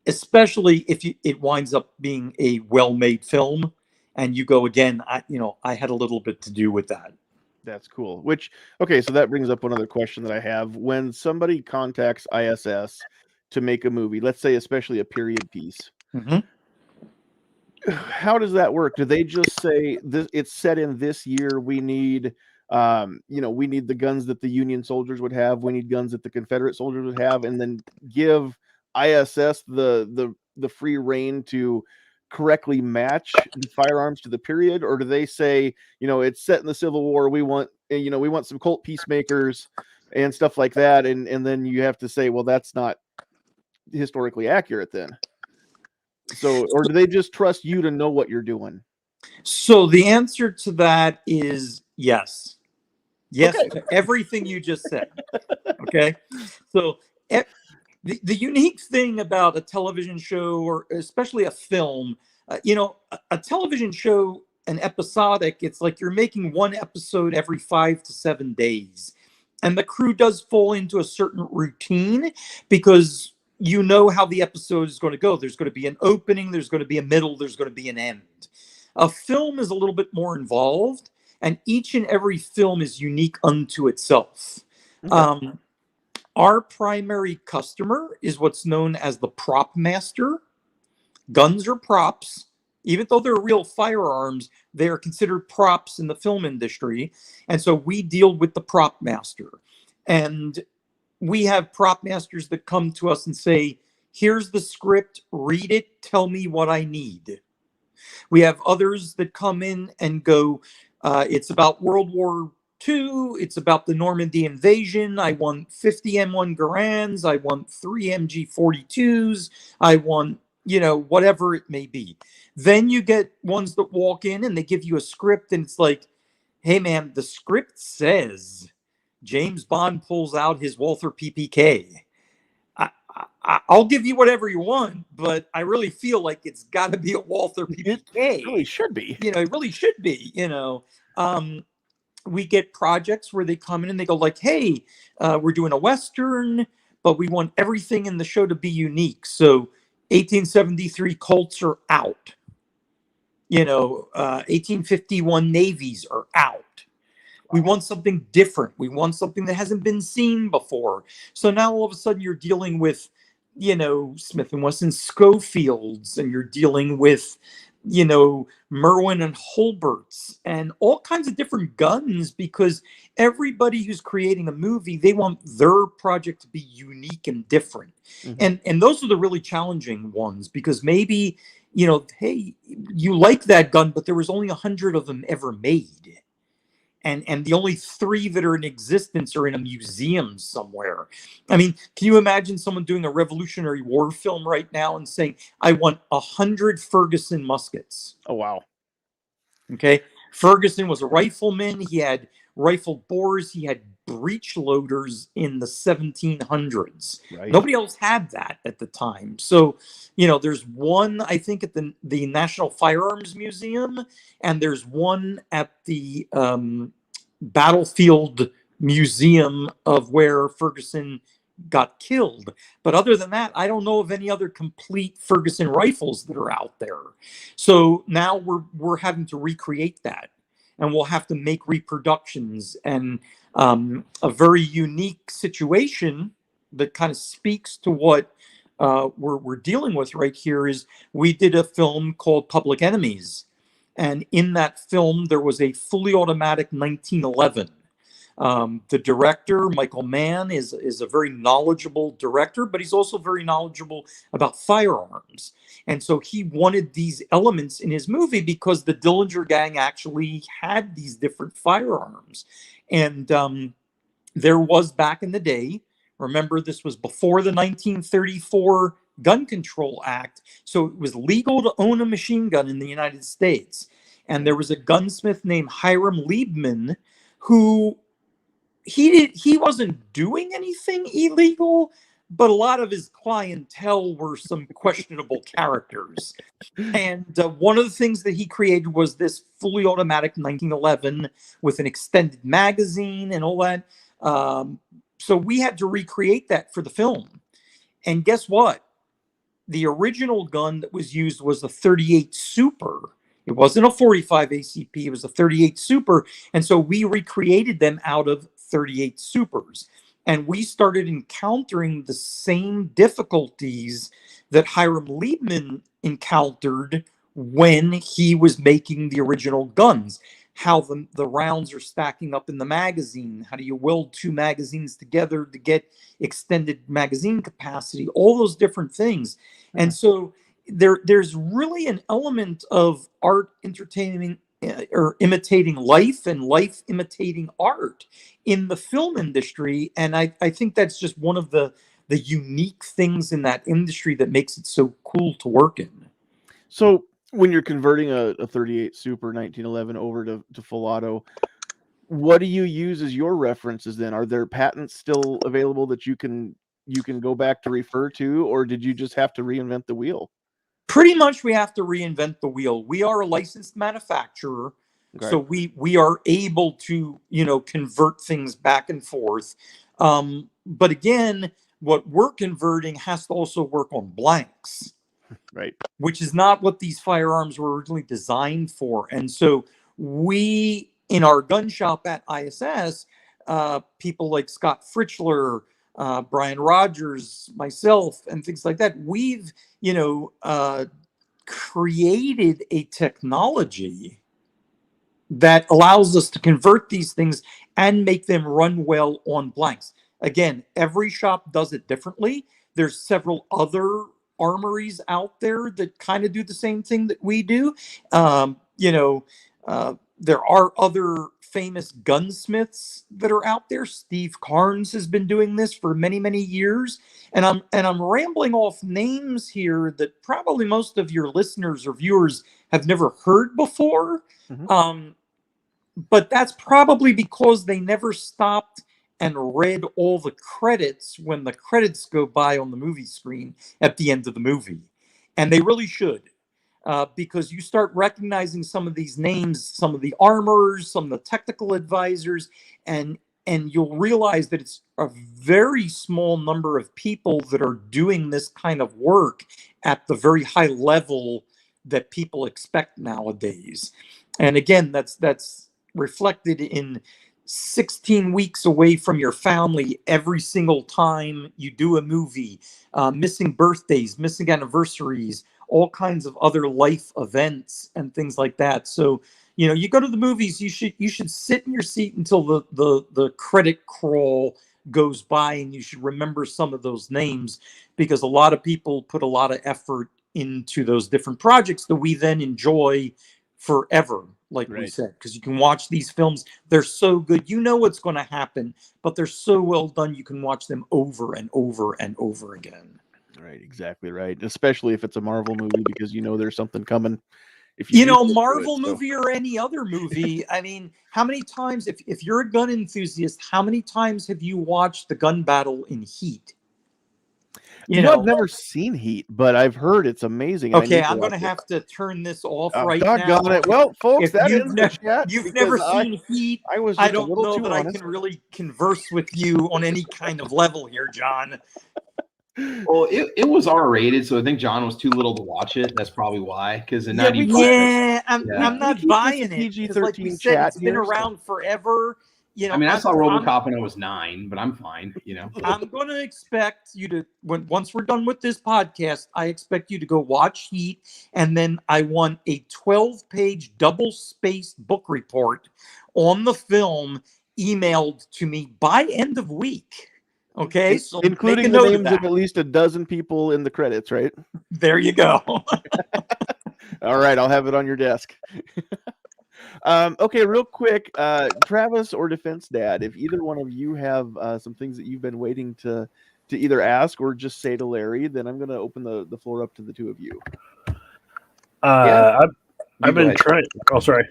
Speaker 2: especially if it winds up being a well-made film, and you go, again, I had a little bit to do with that.
Speaker 1: That's cool. Okay, so that brings up one other question that I have. When somebody contacts ISS to make a movie, let's say especially a period piece, how does that work? Do they just say this? It's set in this year. We need, we need the guns that the Union soldiers would have. We need guns that the Confederate soldiers would have, and then give ISS the free reign to correctly match the firearms to the period? Or do they say, it's set in the Civil War, we want some Colt Peacemakers and stuff like that, and then you have to say, well, that's not historically accurate then? So, or do they just trust you to know what you're doing?
Speaker 2: So the answer to that is yes. Yes,
Speaker 1: Okay.
Speaker 2: to everything you just said. Okay. So the unique thing about a television show, or especially a film, a television show, an episodic, it's like you're making one episode every 5 to 7 days. And the crew does fall into a certain routine because you know how the episode is going to go. There's going to be an opening, there's going to be a middle, there's going to be an end. A film is a little bit more involved, and each and every film is unique unto itself. Okay. Our primary customer is what's known as the prop master. Guns are props. Even though they're real firearms, they are considered props in the film industry. And so we deal with the prop master. And we have prop masters that come to us and say, here's the script, read it, tell me what I need. We have others that come in and go, it's about World War II, it's about the Normandy invasion, I want 50 M1 Garands, I want 3 MG42s, I want, whatever it may be. Then you get ones that walk in and they give you a script, and it's like, hey man, the script says James Bond pulls out his Walther PPK. I'll give you whatever you want, but I really feel like it's got to be a Walther PPK.
Speaker 1: It really should be.
Speaker 2: It really should be. We get projects where they come in and they go like, hey, we're doing a Western, but we want everything in the show to be unique. So 1873 Colts are out. 1851 Navies are out. We want something different. We want something that hasn't been seen before. So now all of a sudden you're dealing with, Smith & Wesson Schofields, and you're dealing with, Merwin and Holberts, and all kinds of different guns, because everybody who's creating a movie, they want their project to be unique and different. Mm-hmm. And those are the really challenging ones, because maybe, hey, you like that gun, but there was only 100 of them ever made. And the only 3 that are in existence are in a museum somewhere. I mean, can you imagine someone doing a Revolutionary War film right now and saying, I want 100 Ferguson muskets?
Speaker 1: Oh, wow.
Speaker 2: Okay. Ferguson was a rifleman. He had rifle bores. He had breech loaders in the 1700s. Right. Nobody else had that at the time. So, there's one, I think, at the National Firearms Museum, and there's one at the Battlefield Museum of where Ferguson got killed. But other than that, I don't know of any other complete Ferguson rifles that are out there. So now we're having to recreate that, and we'll have to make reproductions. And a very unique situation that kind of speaks to what we're dealing with right here is we did a film called Public Enemies. And in that film, there was a fully automatic 1911. The director, Michael Mann, is a very knowledgeable director, but he's also very knowledgeable about firearms. And so he wanted these elements in his movie because the Dillinger Gang actually had these different firearms. And there was, back in the day, remember, this was before the 1934 Gun Control Act, so it was legal to own a machine gun in the United States. And there was a gunsmith named Hiram Liebman who he wasn't doing anything illegal, but a lot of his clientele were some questionable characters. And one of the things that he created was this fully automatic 1911 with an extended magazine and all that. So we had to recreate that for the film. And guess what? The original gun that was used was the 38 Super. It wasn't a 45 ACP, it was a 38 Super. And so we recreated them out of 38 Supers. And we started encountering the same difficulties that Hiram Liebman encountered when he was making the original guns. How the rounds are stacking up in the magazine. How do you weld two magazines together to get extended magazine capacity? All those different things. And so there's really an element of art entertaining or imitating life, and life imitating art in the film industry. And I think that's just one of the unique things in that industry that makes it so cool to work in.
Speaker 1: So when you're converting a 38 Super 1911 over to full auto, what do you use as your references then? Are there patents still available that you can go back to refer to, or did you just have to reinvent the wheel?
Speaker 2: Pretty much we have to reinvent the wheel. We are a licensed manufacturer,
Speaker 1: Okay.
Speaker 2: so we are able to, convert things back and forth. But again, what we're converting has to also work on blanks.
Speaker 1: Right.
Speaker 2: Which is not what these firearms were originally designed for. And so we, in our gun shop at ISS, people like Scott Fritchler, Brian Rogers, myself, and things like that, we've, created a technology that allows us to convert these things and make them run well on blanks. Again, every shop does it differently. There's several other armories out there that kind of do the same thing that we do. There are other famous gunsmiths that are out there. Steve Carnes has been doing this for many, many years. And I'm rambling off names here that probably most of your listeners or viewers have never heard before. Mm-hmm. But that's probably because they never stopped and read all the credits when the credits go by on the movie screen at the end of the movie. And they really should, because you start recognizing some of these names, some of the armorers, some of the technical advisors, and you'll realize that it's a very small number of people that are doing this kind of work at the very high level that people expect nowadays. And again, that's reflected in 16 weeks away from your family every single time you do a movie, missing birthdays, missing anniversaries, all kinds of other life events and things like that. So, you go to the movies, you should sit in your seat until the credit crawl goes by, and you should remember some of those names, because a lot of people put a lot of effort into those different projects that we then enjoy forever, like we said, because you can watch these films. They're so good. You know what's going to happen, but they're so well done. You can watch them over and over and over again.
Speaker 1: Right. Exactly right. Especially if it's a Marvel movie, because there's something coming. If
Speaker 2: Marvel movie or any other movie. I mean, how many times, if you're a gun enthusiast, how many times have you watched the gun battle in Heat?
Speaker 1: I've never seen Heat, but I've heard it's amazing.
Speaker 2: Okay, I'm going to have to turn this off right now.
Speaker 1: Doggone it. Well, folks, that ends the chat.
Speaker 2: You've never seen Heat.
Speaker 1: I
Speaker 2: don't know that I can really converse with you on any kind of level here, John.
Speaker 5: Well, it was R-rated, so I think John was too little to watch it. That's probably why. Because in 95,
Speaker 2: I'm not buying it.
Speaker 1: PG-13
Speaker 2: like we said, it's been around forever.
Speaker 5: I saw RoboCop when I was 9, but I'm fine.
Speaker 2: I'm going to expect you to, once we're done with this podcast, I expect you to go watch Heat, and then I want a 12-page double-spaced book report on the film emailed to me by end of week. Okay, so make a
Speaker 1: including the
Speaker 2: note of
Speaker 1: names of
Speaker 2: that.
Speaker 1: at least a dozen people in the credits, right?
Speaker 2: There you go.
Speaker 1: All right, I'll have it on your desk. Okay, real quick, Travis or Defense Dad, if either one of you have some things that you've been waiting to either ask or just say to Larry, then I'm going to open the floor up to the two of you.
Speaker 3: I've
Speaker 5: You go
Speaker 3: been
Speaker 5: ahead.
Speaker 3: trying. Oh, sorry.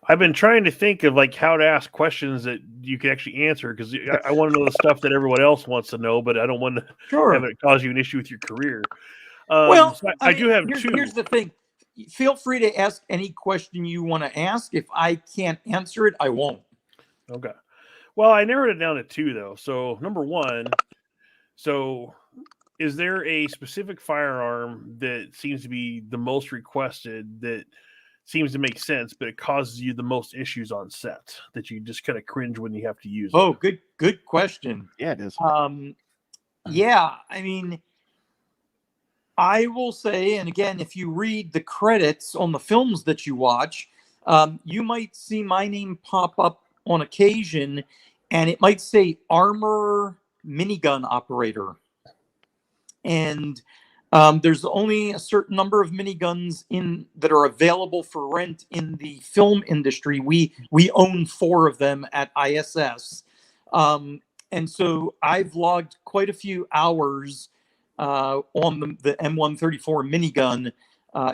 Speaker 3: I've been trying to think of like how to ask questions that you can actually answer, because I want to know the stuff that everyone else wants to know, but I don't want to have
Speaker 2: Sure.
Speaker 3: it cause you an issue with your career.
Speaker 2: Well,
Speaker 3: So
Speaker 2: I
Speaker 3: do
Speaker 2: mean,
Speaker 3: have
Speaker 2: here's,
Speaker 3: two.
Speaker 2: here's the thing. Feel free to ask any question you want to ask. If I can't answer it, I won't.
Speaker 3: Okay. Well, I narrowed it down to two, though. So, number one, so is there a specific firearm that seems to be the most requested, that seems to make sense, but it causes you the most issues on set, that you just kind of cringe when you have to use it?
Speaker 2: Oh, good question.
Speaker 1: Yeah, it is.
Speaker 2: Yeah, I mean, I will say, and again, if you read the credits on the films that you watch, you might see my name pop up on occasion, and it might say Armorer Minigun Operator. And there's only a certain number of miniguns that are available for rent in the film industry. We own 4 of them at ISS, and so I've logged quite a few hours on the M134 minigun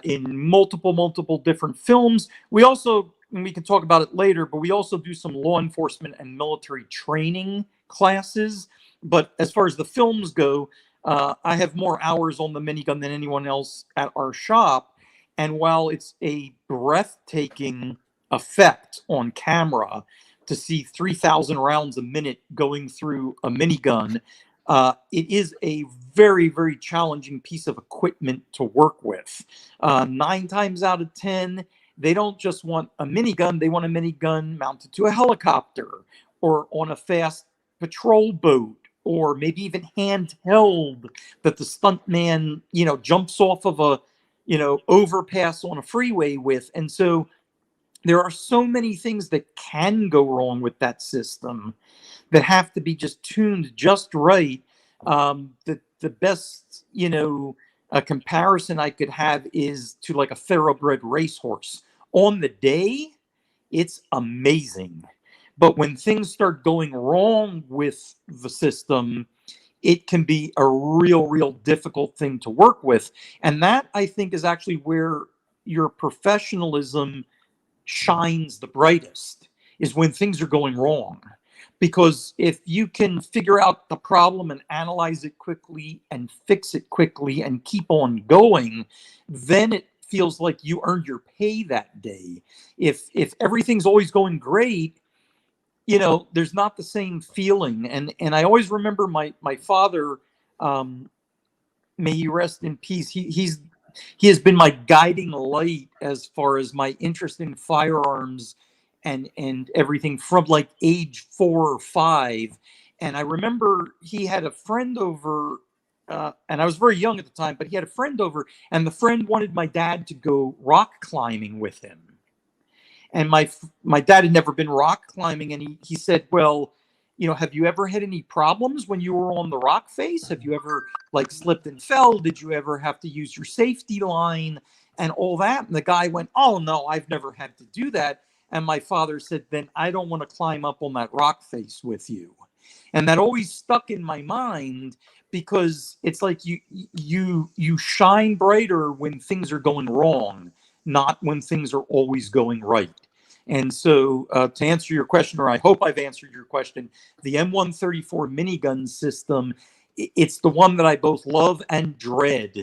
Speaker 2: in multiple different films. We also, and we can talk about it later, but we also do some law enforcement and military training classes. But as far as the films go, I have more hours on the minigun than anyone else at our shop. And while it's a breathtaking effect on camera to see 3,000 rounds a minute going through a minigun, it is a very challenging piece of equipment to work with. 9 times out of 10, they don't just want a minigun, they want a minigun mounted to a helicopter or on a fast patrol boat, or maybe even handheld, that the stuntman, jumps off of a, overpass on a freeway with. And so there are so many things that can go wrong with that system that have to be just tuned just right. The best, a comparison I could have is to like a thoroughbred racehorse. On the day, it's amazing. But when things start going wrong with the system, it can be a real difficult thing to work with. And that, I think, is actually where your professionalism shines the brightest, is when things are going wrong. Because if you can figure out the problem and analyze it quickly and fix it quickly and keep on going, then it feels like you earned your pay that day. If everything's always going great, there's not the same feeling. And I always remember my father, may he rest in peace. He has been my guiding light as far as my interest in firearms and everything from like age 4 or 5. And I remember he had a friend over, and I was very young at the time, but he had a friend over, and the friend wanted my dad to go rock climbing with him. And my dad had never been rock climbing, and he said, well, have you ever had any problems when you were on the rock face? Have you ever like slipped and fell? Did you ever have to use your safety line and all that? And the guy went, oh no, I've never had to do that. And my father said, then I don't want to climb up on that rock face with you. And that always stuck in my mind, because it's like you shine brighter when things are going wrong, not when things are always going right. And so to answer your question, or I hope I've answered your question, the M134 minigun system, it's the one that I both love and dread,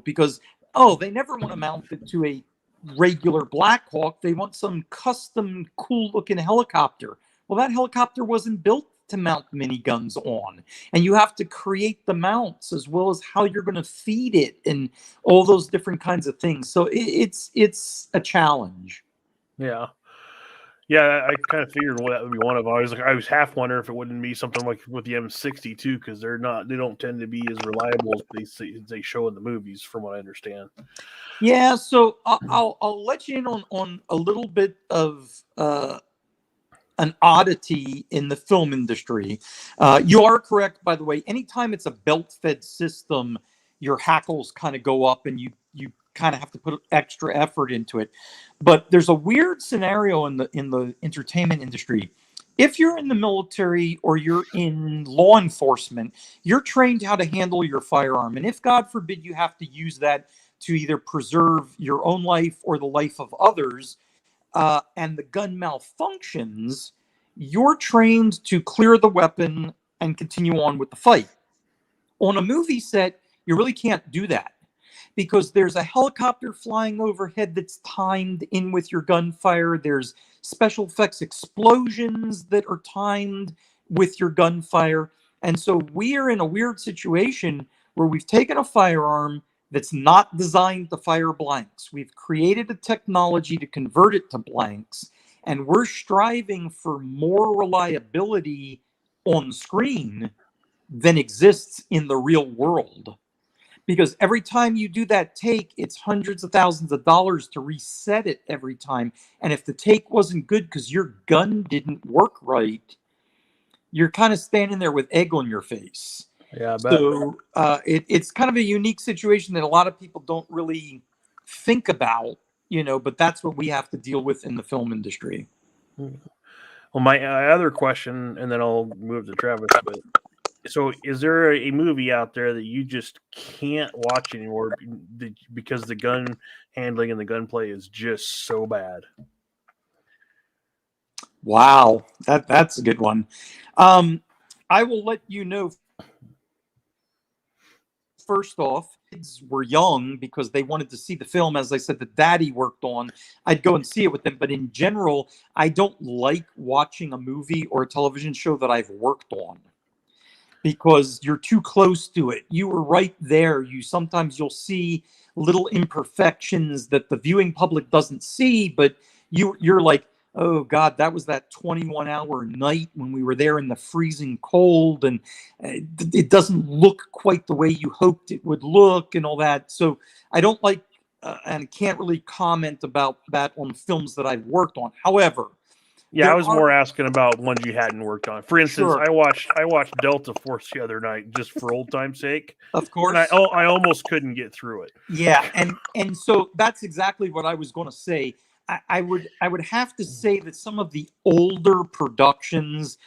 Speaker 2: because, they never want to mount it to a regular Black Hawk. They want some custom cool looking helicopter. Well, that helicopter wasn't built to mount miniguns on, and you have to create the mounts as well as how you're going to feed it and all those different kinds of things. So it's a challenge.
Speaker 3: Yeah. I kind of figured that would be one of them. I was half wondering if it wouldn't be something like with the M60 too, because they don't tend to be as reliable as they show in the movies, from what I understand.
Speaker 2: Yeah, so I'll let you in on a little bit of an oddity in the film industry. You are correct, by the way. Anytime it's a belt-fed system, your hackles kind of go up, and you kind of have to put extra effort into it. But there's a weird scenario in the entertainment industry. If you're in the military or you're in law enforcement, you're trained how to handle your firearm. And if, God forbid, you have to use that to either preserve your own life or the life of others, and the gun malfunctions, you're trained to clear the weapon and continue on with the fight. On a movie set, you really can't do that, because there's a helicopter flying overhead that's timed in with your gunfire. There's special effects explosions that are timed with your gunfire. And so we are in a weird situation where we've taken a firearm that's not designed to fire blanks. We've created a technology to convert it to blanks, and we're striving for more reliability on screen than exists in the real world. Because every time you do that take, it's hundreds of thousands of dollars to reset it every time. And if the take wasn't good because your gun didn't work right, you're kind of standing there with egg on your face.
Speaker 3: Yeah, I bet.
Speaker 2: So it's kind of a unique situation that a lot of people don't really think about, but that's what we have to deal with in the film industry.
Speaker 3: Well, my other question, and then I'll move to Travis, but so is there a movie out there that you just can't watch anymore because the gun handling and the gunplay is just so bad?
Speaker 2: Wow, that's a good one. I will let you know. First off, kids were young because they wanted to see the film, as I said, that Daddy worked on. I'd go and see it with them. But in general, I don't like watching a movie or a television show that I've worked on, because you're too close to it. You were right there. Sometimes you'll see little imperfections that the viewing public doesn't see, but you're like, oh God, that was that 21-hour night when we were there in the freezing cold, and it doesn't look quite the way you hoped it would look and all that. So I don't like and can't really comment about that on films that I've worked on. However,
Speaker 3: yeah, I was more asking about ones you hadn't worked on. For instance,
Speaker 2: Sure.
Speaker 3: I watched Delta Force the other night just for old time's sake.
Speaker 2: Of course.
Speaker 3: And I almost couldn't get through it.
Speaker 2: Yeah, and so that's exactly what I was going to say. I would have to say that some of the older productions,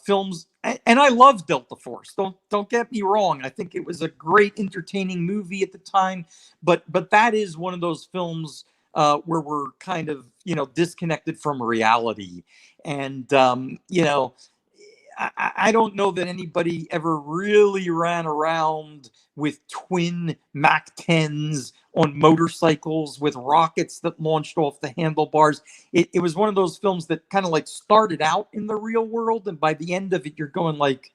Speaker 2: films, and I love Delta Force. Don't get me wrong. I think it was a great, entertaining movie at the time. But that is one of those films where we're kind of disconnected from reality, and I don't know that anybody ever really ran around with twin Mac 10s on motorcycles with rockets that launched off the handlebars. It was one of those films that kind of like started out in the real world, and by the end of it, you're going like,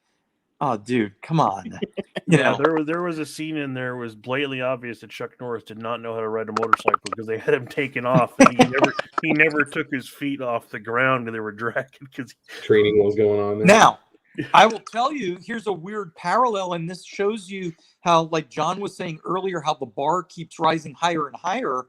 Speaker 2: oh, dude, come on.
Speaker 3: There was a scene in there was blatantly obvious that Chuck Norris did not know how to ride a motorcycle because they had him taken off, and he never took his feet off the ground, and they were dragging because
Speaker 5: Training was going on there.
Speaker 2: Now, I will tell you, here's a weird parallel, and this shows you how, like John was saying earlier, how the bar keeps rising higher and higher.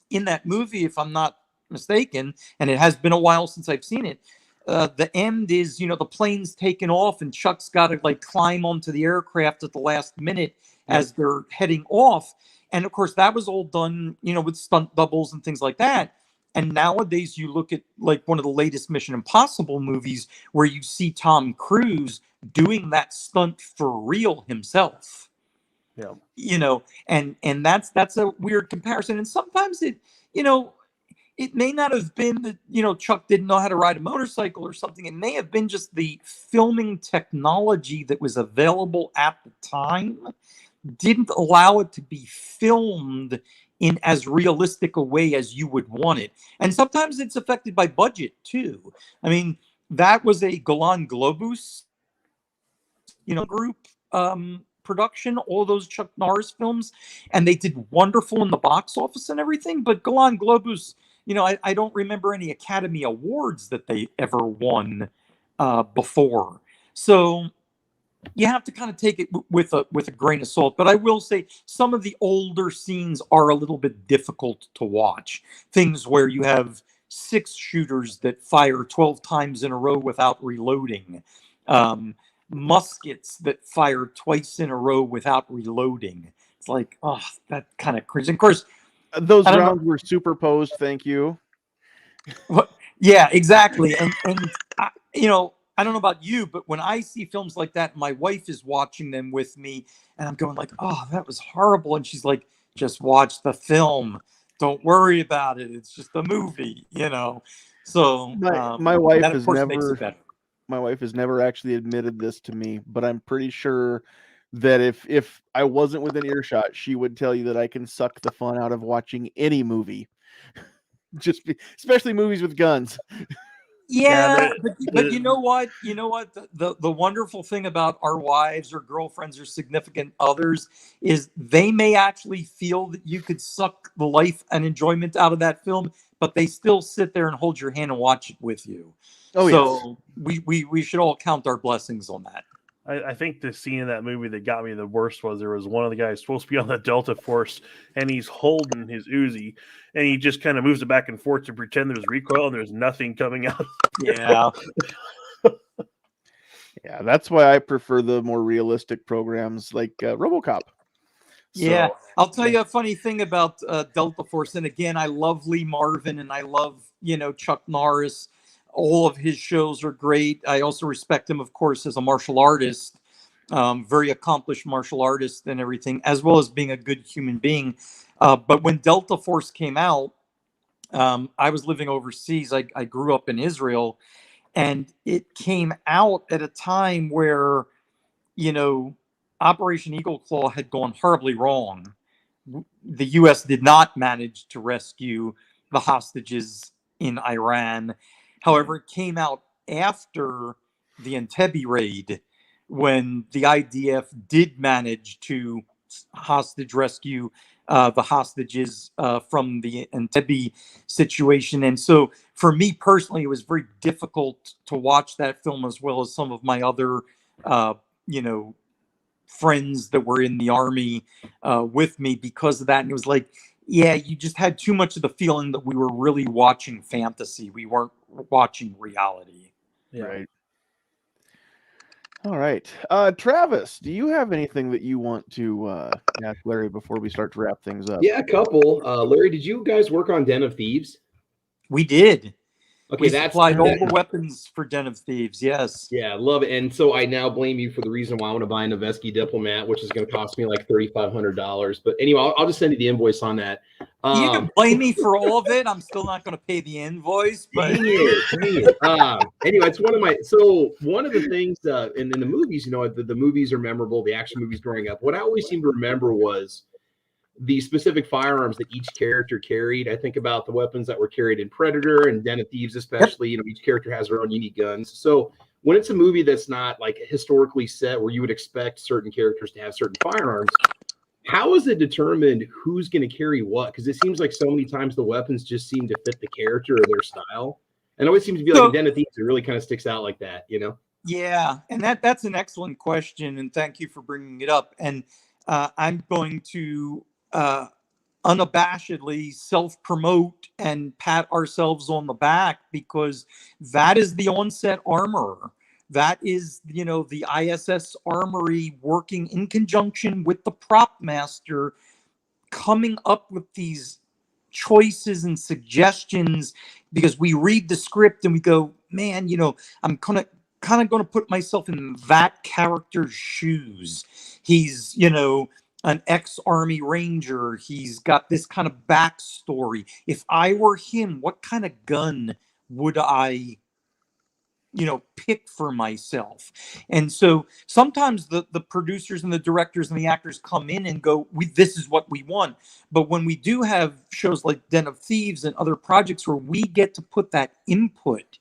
Speaker 2: In that movie, if I'm not mistaken, and it has been a while since I've seen it, the end is, the plane's taken off, and Chuck's got to like climb onto the aircraft at the last minute as they're heading off. And of course, that was all done, with stunt doubles and things like that. And nowadays, you look at like one of the latest Mission Impossible movies where you see Tom Cruise doing that stunt for real himself.
Speaker 3: Yeah.
Speaker 2: And that's a weird comparison. And sometimes it may not have been that, Chuck didn't know how to ride a motorcycle or something. It may have been just the filming technology that was available at the time didn't allow it to be filmed in as realistic a way as you would want it. And sometimes it's affected by budget too. I mean, that was a Golan Globus, group production, all those Chuck Norris films, and they did wonderful in the box office and everything. But Golan Globus, I don't remember any Academy Awards that they ever won before. So you have to kind of take it with a grain of salt. But I will say some of the older scenes are a little bit difficult to watch. Things where you have, 6-shooters that fire 12 times in a row without reloading, muskets that fire twice in a row without reloading. It's like, oh, that kind of crazy. Of course,
Speaker 1: Those
Speaker 2: I don't know.
Speaker 1: rounds were superposed. Thank you.
Speaker 2: Yeah, exactly. And I, I don't know about you, but when I see films like that, my wife is watching them with me, and I'm going like, "Oh, that was horrible," and she's like, "Just watch the film. Don't worry about it. It's just a movie," So
Speaker 1: My wife
Speaker 2: that of
Speaker 1: has
Speaker 2: course makes it
Speaker 1: never
Speaker 2: better.
Speaker 1: my wife has never actually admitted this to me, but I'm pretty sure that if I wasn't within earshot, she would tell you that I can suck the fun out of watching any movie, especially movies with guns.
Speaker 2: Yeah, but you
Speaker 3: the-
Speaker 2: know what? You know what? The wonderful thing about our wives or girlfriends or significant others is they may actually feel that you could suck the life and enjoyment out of that film, but they still sit there and hold your hand and watch it with you.
Speaker 1: Oh,
Speaker 2: So we should all count our blessings on that.
Speaker 3: I think the scene in that movie that got me the worst was there was one of the guys supposed to be on the Delta Force, and he's holding his Uzi, and he just kind of moves it back and forth to pretend there's recoil, and there's nothing coming out.
Speaker 2: Yeah.
Speaker 1: Yeah, that's why I prefer the more realistic programs like RoboCop.
Speaker 2: Yeah,
Speaker 1: So,
Speaker 2: I'll tell you a funny thing about Delta Force. And again, I love Lee Marvin and I love, Chuck Norris. All of his shows are great. I also respect him, of course, as a martial artist, very accomplished martial artist and everything, as well as being a good human being. But when Delta Force came out, I was living overseas. I grew up in Israel, and it came out at a time where, Operation Eagle Claw had gone horribly wrong. The U.S. did not manage to rescue the hostages in Iran. However, it came out after the Entebbe raid when the IDF did manage to hostage rescue the hostages from the Entebbe situation. And so for me personally, it was very difficult to watch that film as well as some of my other, you know, friends that were in the army with me because of that. And it was like, yeah, you just had too much of the feeling that we were really watching fantasy. We weren't watching reality.
Speaker 3: Yeah.
Speaker 1: right. All right. Travis, do you have anything that you want to ask Larry before we start to wrap things up?
Speaker 5: Yeah, a couple. Larry, did you guys work on Den of Thieves?
Speaker 2: We did.
Speaker 5: Okay,
Speaker 2: We
Speaker 5: that's
Speaker 2: supplied all the weapons for Den of Thieves. Yes.
Speaker 5: yeah, love it. And so I now blame you for the reason why I want to buy a Noveski Diplomat, which is going to cost me like $3,500. But anyway, I'll just send you the invoice on that.
Speaker 2: You can blame me for all of it. I'm still not going to pay the invoice. But
Speaker 5: Dang it. Anyway, it's one of the things in the movies, the movies are memorable, the action movies growing up. What I always seem to remember was the specific firearms that each character carried. I think about the weapons that were carried in Predator and Den of Thieves, especially. Each character has their own unique guns. So when it's a movie that's not like historically set where you would expect certain characters to have certain firearms, how is it determined who's going to carry what? Because it seems like so many times the weapons just seem to fit the character or their style. And it always seems to be like in Den of Thieves, it really kind of sticks out like that,
Speaker 2: Yeah, and that's an excellent question, and thank you for bringing it up. And I'm going to unabashedly self-promote and pat ourselves on the back because that is the Onset Armorer. That is, the ISS Armory working in conjunction with the prop master, coming up with these choices and suggestions because we read the script and we go, man, I'm kind of going to put myself in that character's shoes. He's, an ex-Army Ranger. He's got this kind of backstory. If I were him, what kind of gun would I pick for myself? And so sometimes the producers and the directors and the actors come in and go, this is what we want. But when we do have shows like Den of Thieves and other projects where we get to put that input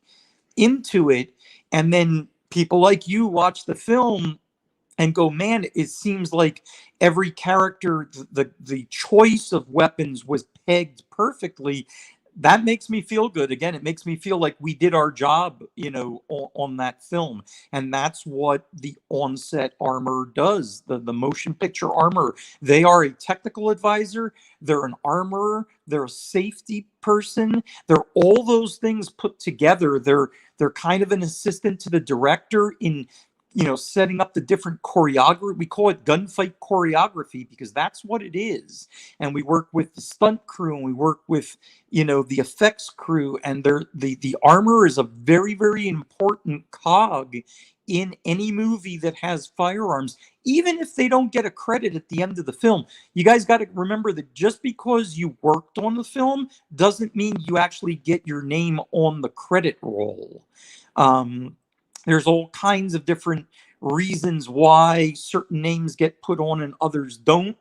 Speaker 2: into it, and then people like you watch the film and go, man, it seems like every character, the choice of weapons was pegged perfectly. that makes me feel good. Again, it makes me feel like we did our job, on that film. And that's what the Onset Armor does, the motion picture armor. They are a technical advisor, they're an armorer, they're a safety person, they're all those things put together. They're kind of an assistant to the director in setting up the different choreography. We call it gunfight choreography because that's what it is. And we work with the stunt crew, and we work with, the effects crew, and the armor is a very, very important cog in any movie that has firearms, even if they don't get a credit at the end of the film. You guys got to remember that just because you worked on the film doesn't mean you actually get your name on the credit roll. There's all kinds of different reasons why certain names get put on and others don't.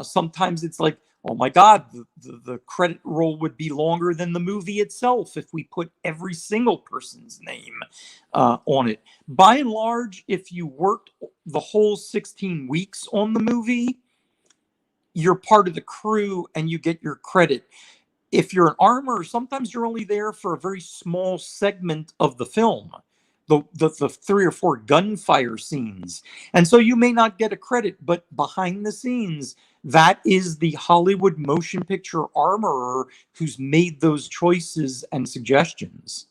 Speaker 2: Sometimes it's like, oh my God, the credit roll would be longer than the movie itself if we put every single person's name on it. By and large, if you worked the whole 16 weeks on the movie, you're part of the crew and you get your credit. If you're an armorer, sometimes you're only there for a very small segment of the film. The 3 or 4 gunfire scenes. And so you may not get a credit, but behind the scenes, that is the Hollywood motion picture armorer who's made those choices and suggestions.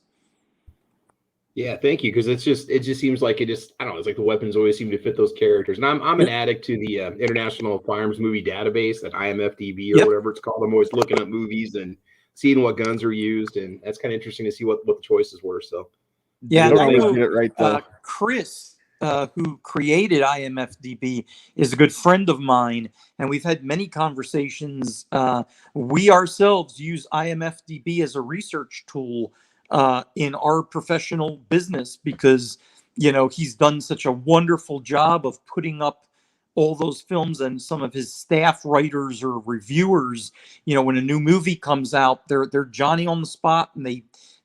Speaker 5: Yeah, thank you. Because it just seems like I don't know, it's like the weapons always seem to fit those characters. And I'm an addict to the International Firearms Movie Database, that IMFDB or whatever it's called. I'm always looking up movies and seeing what guns are used, and that's kind of interesting to see what the choices were. So
Speaker 2: yeah,
Speaker 1: don't always get it right though.
Speaker 2: Chris, who created IMFDB, is a good friend of mine, and we've had many conversations. We ourselves use IMFDB as a research tool in our professional business because, he's done such a wonderful job of putting up all those films, and some of his staff writers or reviewers, when a new movie comes out, they're Johnny on the spot, and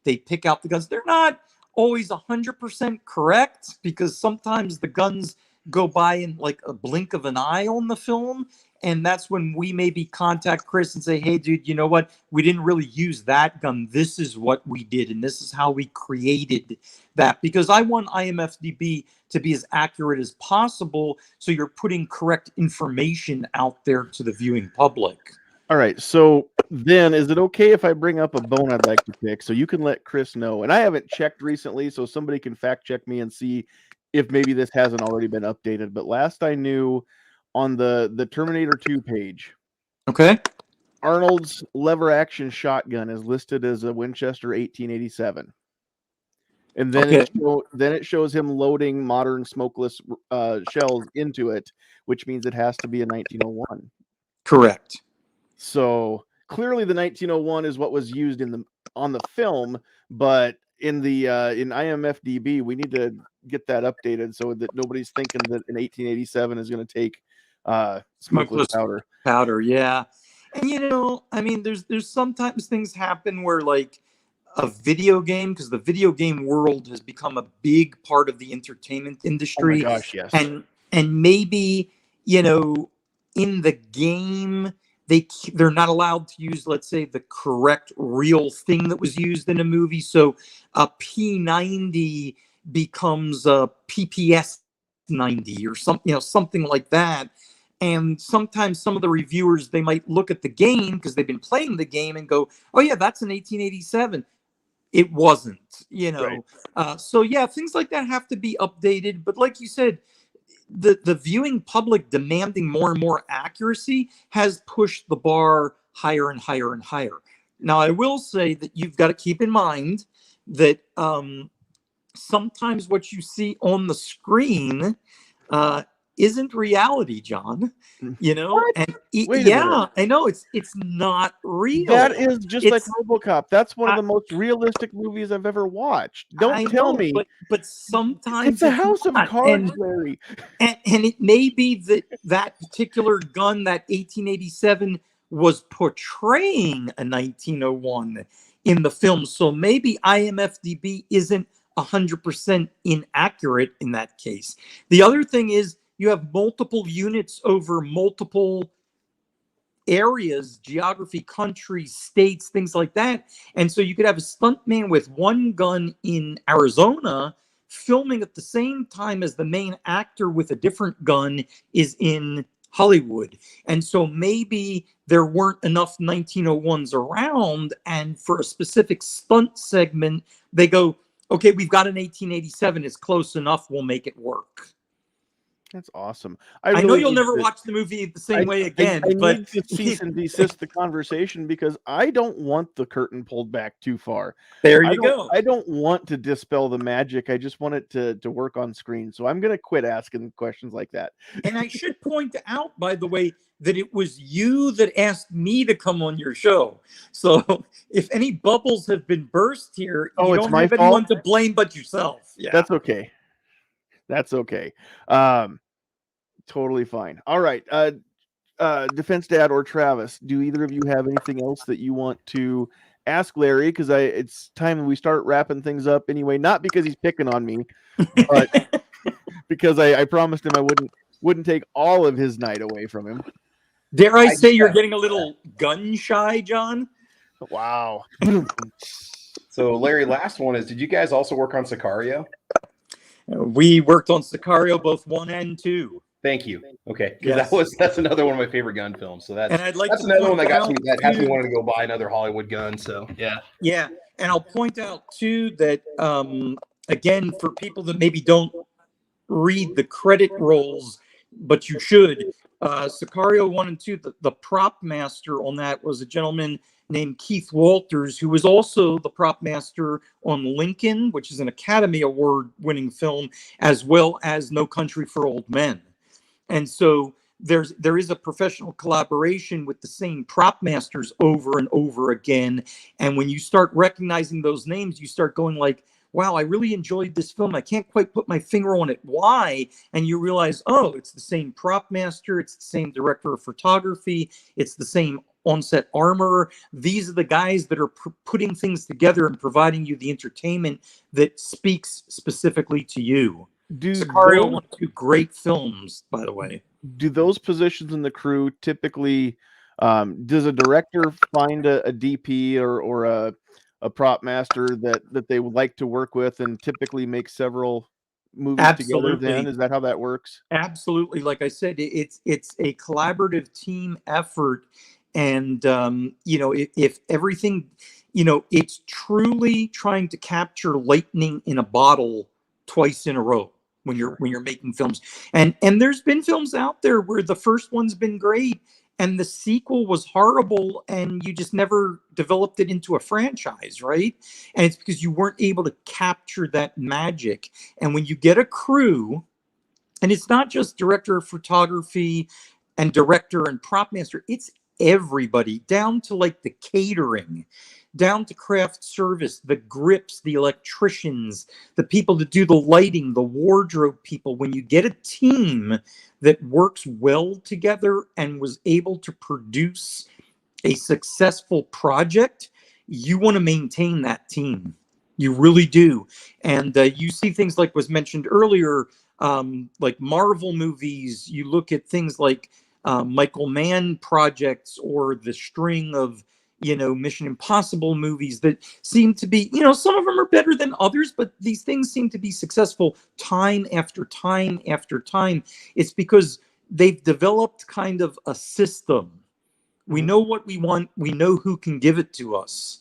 Speaker 2: they pick out the guns. They're not always 100% correct because sometimes the guns go by in like a blink of an eye on the film. And that's when we maybe contact Chris and say, hey, dude, you know what? We didn't really use that gun. This is what we did. And this is how we created that, because I want IMFDB to be as accurate as possible. So you're putting correct information out there to the viewing public.
Speaker 1: All right. So then is it okay if I bring up a bone I'd like to pick so you can let Chris know? And I haven't checked recently, so somebody can fact check me and see if maybe this hasn't already been updated. But last I knew, on the Terminator 2 page,
Speaker 2: okay,
Speaker 1: Arnold's lever action shotgun is listed as a Winchester 1887. And then it shows him loading modern smokeless shells into it, which means it has to be a 1901.
Speaker 2: Correct.
Speaker 1: So clearly the 1901 is what was used on the film, but in IMFDB, we need to get that updated so that nobody's thinking that an 1887 is going to take smokeless
Speaker 2: powder. Yeah. And there's sometimes things happen where, like, a video game, because the video game world has become a big part of the entertainment industry.
Speaker 1: Oh my gosh, yes.
Speaker 2: And maybe, in the game, they're not allowed to use, let's say, the correct real thing that was used in a movie. So a P90 becomes a PPS 90 or something like that. And sometimes some of the reviewers, they might look at the game because they've been playing the game and go, oh yeah, that's an 1887. It wasn't, Right. So yeah, things like that have to be updated. But like you said, the viewing public demanding more and more accuracy has pushed the bar higher and higher and higher. Now, I will say that you've got to keep in mind that sometimes what you see on the screen isn't reality, John.
Speaker 1: What?
Speaker 2: And
Speaker 1: Wait a minute.
Speaker 2: I know it's not real.
Speaker 1: That is just like RoboCop. That's one of the most realistic movies I've ever watched. Don't tell me.
Speaker 2: But sometimes
Speaker 1: it's a house of cards, Larry.
Speaker 2: And it may be that particular gun, that 1887, was portraying a 1901 in the film. So maybe IMFDB isn't 100% inaccurate in that case. The other thing is, you have multiple units over multiple areas, geography, countries, states, things like that. And so you could have a stuntman with one gun in Arizona filming at the same time as the main actor with a different gun is in Hollywood. And so maybe there weren't enough 1901s around, and for a specific stunt segment, they go, okay, we've got an 1887, it's close enough, we'll make it work.
Speaker 1: That's awesome.
Speaker 2: I know you'll never watch the movie the same way again,
Speaker 1: I
Speaker 2: but
Speaker 1: need to cease and desist the conversation because I don't want the curtain pulled back too far.
Speaker 2: there you go.
Speaker 1: I don't want to dispel the magic. I just want it to work on screen. So I'm going to quit asking questions like that.
Speaker 2: And I should point out, by the way, that it was you that asked me to come on your show. So if any bubbles have been burst here, you
Speaker 1: it's
Speaker 2: don't
Speaker 1: my
Speaker 2: have
Speaker 1: fault?
Speaker 2: anyone to blame but yourself. Yeah.
Speaker 1: That's okay. That's okay. Totally fine. All right. Defense Dad or Travis, do either of you have anything else that you want to ask Larry? Because it's time we start wrapping things up anyway. Not because he's picking on me, but because I promised him I wouldn't take all of his night away from him.
Speaker 2: Dare I say you're getting a little gun shy, John?
Speaker 1: Wow.
Speaker 4: So, Larry, last one is: did you guys also work on Sicario?
Speaker 2: We worked on Sicario, both 1 and 2.
Speaker 4: Thank you. Okay, because
Speaker 2: Yes.
Speaker 4: that's another one of my favorite gun films. So
Speaker 2: And I'd like
Speaker 4: that's
Speaker 2: to
Speaker 4: another one
Speaker 2: point
Speaker 4: that got
Speaker 2: out,
Speaker 4: me that has me
Speaker 2: too-
Speaker 4: wanting to go buy another Hollywood gun. So yeah.
Speaker 2: Yeah, and I'll point out too that again, for people that maybe don't read the credit rolls, but you should. Sicario 1 and 2, the prop master on that was a gentleman named Keith Walters, who was also the prop master on Lincoln, which is an Academy Award winning film, as well as No Country for Old Men. And so there is a professional collaboration with the same prop masters over and over again. And when you start recognizing those names, you start going like, wow, I really enjoyed this film. I can't quite put my finger on it. Why? And you realize, oh, it's the same prop master. It's the same director of photography. It's the same Onset Armorer. These are the guys that are putting things together and providing you the entertainment that speaks specifically to you. Sicario, 1 and 2 great films, by the way.
Speaker 1: Do those positions in the crew typically, does a director find a DP or a prop master that they would like to work with and typically make several movies together then? Is that how that works?
Speaker 2: Absolutely. Like I said, it's a collaborative team effort. And, if everything, it's truly trying to capture lightning in a bottle twice in a row when you're making films. And there's been films out there where the first one's been great and the sequel was horrible and you just never developed it into a franchise, right? And it's because you weren't able to capture that magic. And when you get a crew, and it's not just director of photography and director and prop master, it's everybody, down to like the catering, down to craft service, the grips, the electricians, the people that do the lighting, the wardrobe people. When you get a team that works well together and was able to produce a successful project, you want to maintain that team. You really do. And you see things like was mentioned earlier, like Marvel movies. You look at things like Michael Mann projects or the string of Mission Impossible movies that seem to be, some of them are better than others, but these things seem to be successful time after time after time. It's because they've developed kind of a system. We know what we want. We know who can give it to us.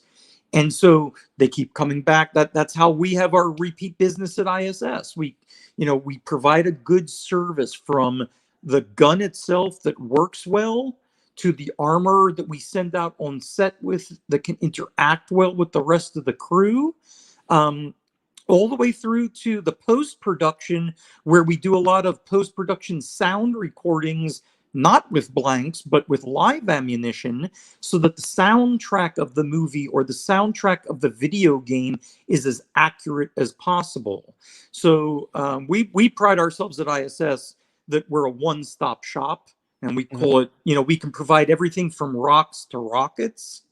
Speaker 2: And so they keep coming back. That's how we have our repeat business at ISS. We provide a good service from the gun itself that works well to the armor that we send out on set with that can interact well with the rest of the crew, all the way through to the post-production where we do a lot of post-production sound recordings, not with blanks, but with live ammunition, so that the soundtrack of the movie or the soundtrack of the video game is as accurate as possible. So we pride ourselves at ISS that we're a one-stop shop. And we call it, we can provide everything from rocks to rockets.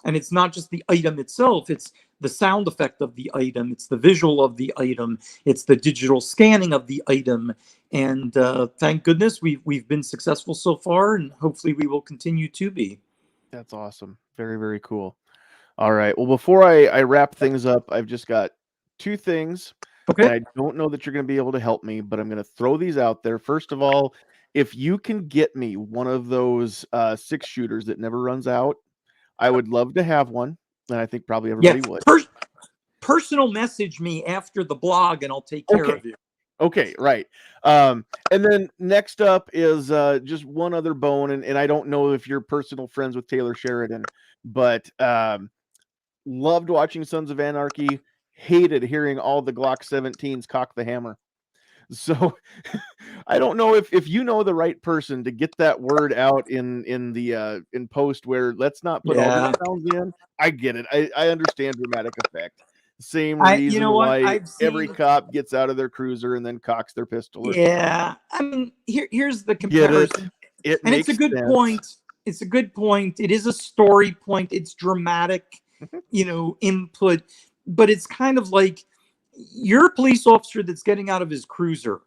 Speaker 2: And it's not just the item itself, it's the sound effect of the item, it's the visual of the item, it's the digital scanning of the item. And thank goodness we've been successful so far, and hopefully we will continue to be.
Speaker 1: That's awesome. Very, very cool. All right. Well, before I wrap things up, I've just got two things, and
Speaker 2: Okay.
Speaker 1: I don't know that you're going to be able to help me, but I'm going to throw these out there. First of all, if you can get me one of those 6-shooters that never runs out, I would love to have one, and I think probably
Speaker 2: Yeah.
Speaker 1: everybody would.
Speaker 2: Personal message me after the blog, and I'll take care of you.
Speaker 1: Okay, right. And then next up is just one other bone, and I don't know if you're personal friends with Taylor Sheridan, but loved watching Sons of Anarchy, hated hearing all the Glock 17s cock the hammer. So I don't know if you know the right person to get that word out in the in post where let's not put all these sounds in. I get it. I understand dramatic effect. Same reason
Speaker 2: You know what?
Speaker 1: why
Speaker 2: I've
Speaker 1: every
Speaker 2: seen.
Speaker 1: cop gets out of their cruiser and then cocks their pistol. Or
Speaker 2: Yeah, I mean, here's the
Speaker 1: get it.
Speaker 2: comparison,
Speaker 1: It
Speaker 2: and
Speaker 1: makes
Speaker 2: it's a good
Speaker 1: sense.
Speaker 2: point. It's a good point. It is a story point. It's dramatic,
Speaker 1: Mhm.
Speaker 2: input, but it's kind of like you're a police officer that's getting out of his cruiser.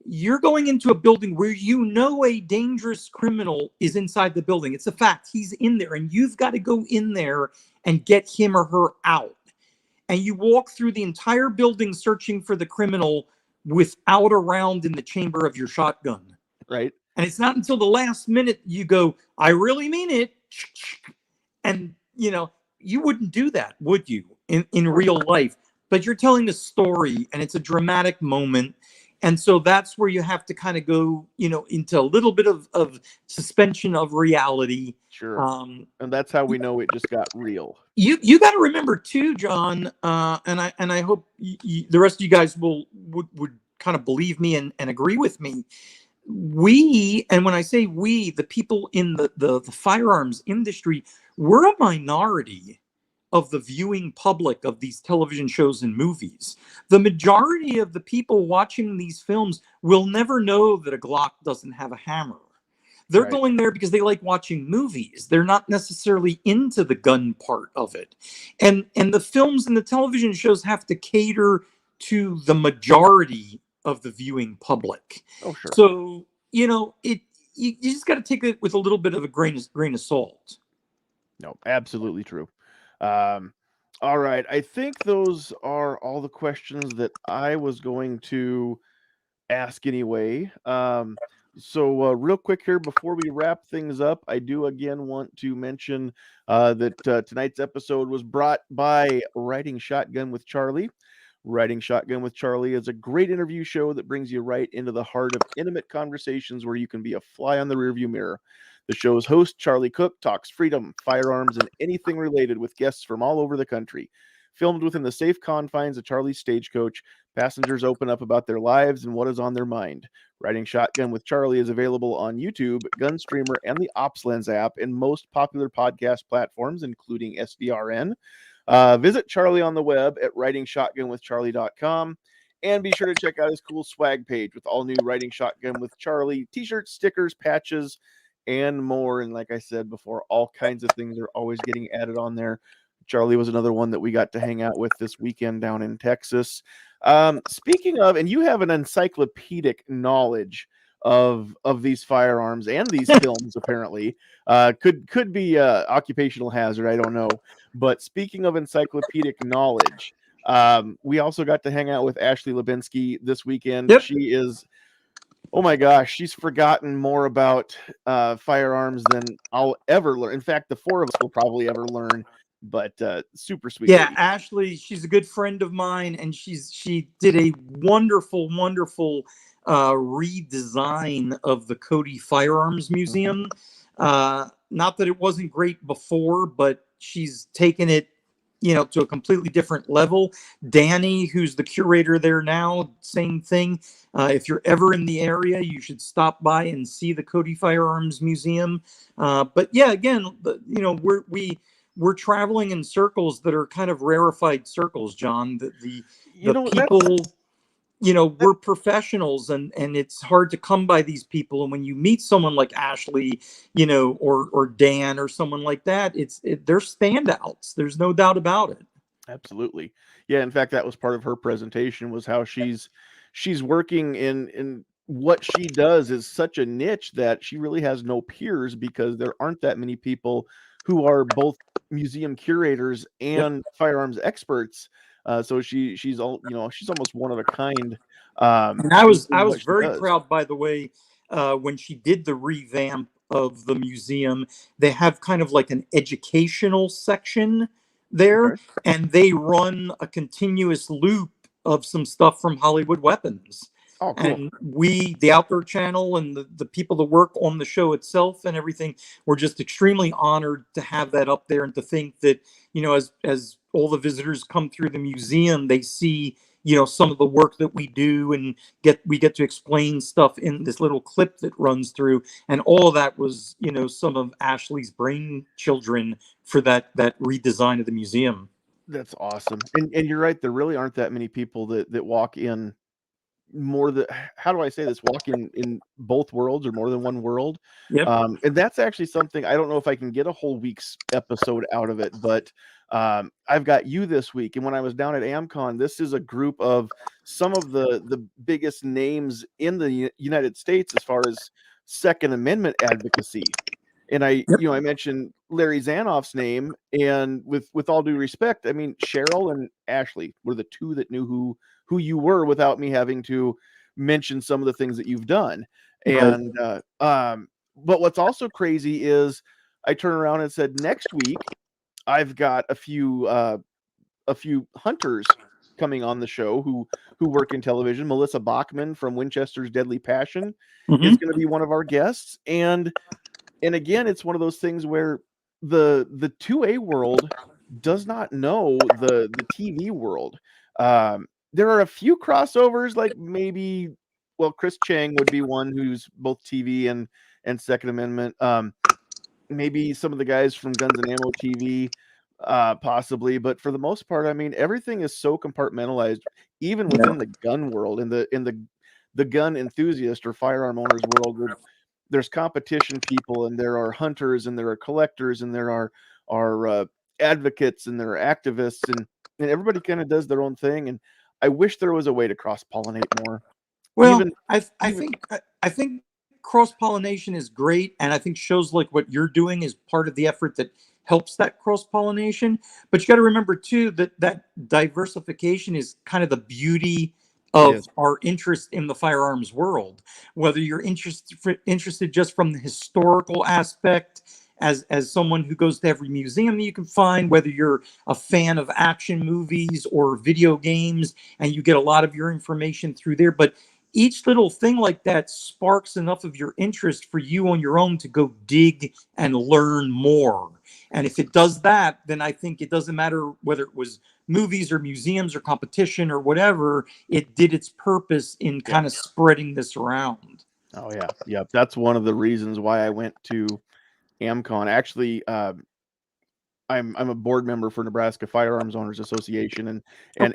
Speaker 2: You're going into a building where a dangerous criminal is inside the building. It's a fact. He's in there, and you've got to go in there and get him or her out. And you walk through the entire building searching for the criminal without a round in the chamber of your shotgun.
Speaker 1: Right.
Speaker 2: And it's not until the last minute you go, I really mean it. And, you wouldn't do that, would you, in real life? But you're telling a story, and it's a dramatic moment. And so that's where you have to kind of go, into a little bit of suspension of reality.
Speaker 1: Sure. And that's how we know it just got real.
Speaker 2: You got to remember too, John, and I hope the rest of you guys would kind of believe me and agree with me. And when I say we, the people in the firearms industry, we're a minority of the viewing public of these television shows and movies. The majority of the people watching these films will never know that a Glock doesn't have a hammer. They're going there because they like watching movies. They're not necessarily into the gun part of it. And the films and the television shows have to cater to the majority of the viewing public.
Speaker 1: Oh, sure.
Speaker 2: So, you just got to take it with a little bit of a grain of salt.
Speaker 1: No, absolutely true. All right. I think those are all the questions that I was going to ask anyway. So real quick here before we wrap things up, I do again want to mention that tonight's episode was brought by Riding Shotgun with Charlie. Riding Shotgun with Charlie is a great interview show that brings you right into the heart of intimate conversations where you can be a fly on the rearview mirror. The show's host, Charlie Cook, talks freedom, firearms, and anything related with guests from all over the country. Filmed within the safe confines of Charlie's Stagecoach, passengers open up about their lives and what is on their mind. Riding Shotgun with Charlie is available on YouTube, Gunstreamer, and the OpsLens app, and most popular podcast platforms, including SDRN. Visit Charlie on the web at writingshotgunwithcharlie.com. And be sure to check out his cool swag page with all new Riding Shotgun with Charlie t-shirts, stickers, patches, and more. And like I said before, all kinds of things are always getting added on there. Charlie was another one that we got to hang out with this weekend down in Texas. Speaking of, and you have an encyclopedic knowledge of these firearms and these films, apparently. Could be occupational hazard, I don't know. But speaking of encyclopedic knowledge, we also got to hang out with Ashley Lubinsky this weekend.
Speaker 2: Yep.
Speaker 1: She is, oh my gosh, she's forgotten more about firearms than I'll ever learn. In fact, the four of us will probably ever learn. But super sweet.
Speaker 2: Yeah,
Speaker 1: lady.
Speaker 2: Ashley, she's a good friend of mine, and she did a wonderful redesign of the Cody Firearms Museum. Not that it wasn't great before, but she's taken it, to a completely different level. Danny, who's the curator there now, same thing. If you're ever in the area, you should stop by and see the Cody Firearms Museum. But yeah, again, we're traveling in circles that are kind of rarefied circles, John. The people, we're professionals, and it's hard to come by these people. And when you meet someone like Ashley, or Dan or someone like that, they're standouts. There's no doubt about it.
Speaker 1: Absolutely. Yeah, in fact, that was part of her presentation, was how she's working in what she does is such a niche that she really has no peers, because there aren't that many people who are both museum curators
Speaker 2: Yep.
Speaker 1: and firearms experts. So she's all, she's almost one of a kind,
Speaker 2: And I was
Speaker 1: in what she
Speaker 2: very
Speaker 1: does.
Speaker 2: proud, by the way, when she did the revamp of the museum. They have kind of like an educational section there,
Speaker 1: Okay.
Speaker 2: and they run a continuous loop of some stuff from Hollywood Weapons.
Speaker 1: Oh, cool.
Speaker 2: And we, the Outdoor Channel, and the people that work on the show itself and everything, were just extremely honored to have that up there, and to think that, as all the visitors come through the museum, they see, some of the work that we do, and we get to explain stuff in this little clip that runs through. And all of that was, some of Ashley's brain children for that redesign of the museum.
Speaker 1: That's awesome. And you're right, there really aren't that many people that walk in more than, how do I say this, walk in both worlds, or more than one world.
Speaker 2: Yep.
Speaker 1: And that's actually something, I don't know if I can get a whole week's episode out of it, but I've got you this week. And when I was down at AmCon, this is a group of some of the biggest names in the United States as far as Second Amendment advocacy. And I mentioned Larry Zanoff's name, and with all due respect, I mean, Cheryl and Ashley were the two that knew who you were, without me having to mention some of the things that you've done.
Speaker 2: Right.
Speaker 1: And but what's also crazy is, I turn around and said, next week I've got a few hunters coming on the show who work in television. Melissa Bachman from Winchester's Deadly Passion is going to be one of our guests. And again, it's one of those things where the 2A world does not know the TV world. There are a few crossovers, like maybe, well, Chris Chang would be one, who's both TV and Second Amendment. Maybe some of the guys from Guns and Ammo TV, possibly, but for the most part, I mean, everything is so compartmentalized, even within the gun world, in the gun enthusiast or firearm owners world, where there's competition people, and there are hunters, and there are collectors, and there are advocates, and there are activists, and everybody kind of does their own thing. And I wish there was a way to cross pollinate more.
Speaker 2: Well,
Speaker 1: Even
Speaker 2: I think cross pollination is great, and I think shows like what you're doing is part of the effort that helps that cross pollination. But you got to remember too that diversification is kind of the beauty
Speaker 1: It
Speaker 2: of
Speaker 1: is.
Speaker 2: our interest in the firearms world. Whether you're interested just from the historical aspect, as someone who goes to every museum you can find, whether you're a fan of action movies or video games, and you get a lot of your information through there. But each little thing like that sparks enough of your interest for you on your own to go dig and learn more. And if it does that, then I think it doesn't matter whether it was movies or museums or competition or whatever, it did its purpose in kind of spreading this around.
Speaker 1: Oh yeah. Yep. That's one of the reasons why I went to AmCon. Actually, I'm a board member for Nebraska Firearms Owners Association, and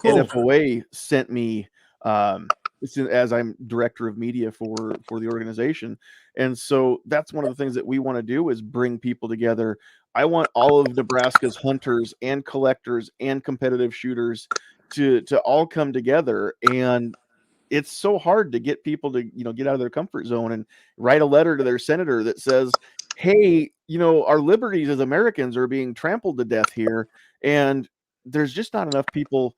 Speaker 2: Cool.
Speaker 1: NFOA sent me, as I'm director of media for the organization. And so that's one of the things that we want to do, is bring people together. I want all of Nebraska's hunters and collectors and competitive shooters to all come together. And it's so hard to get people to, get out of their comfort zone and write a letter to their senator that says, hey, our liberties as Americans are being trampled to death here. And there's just not enough people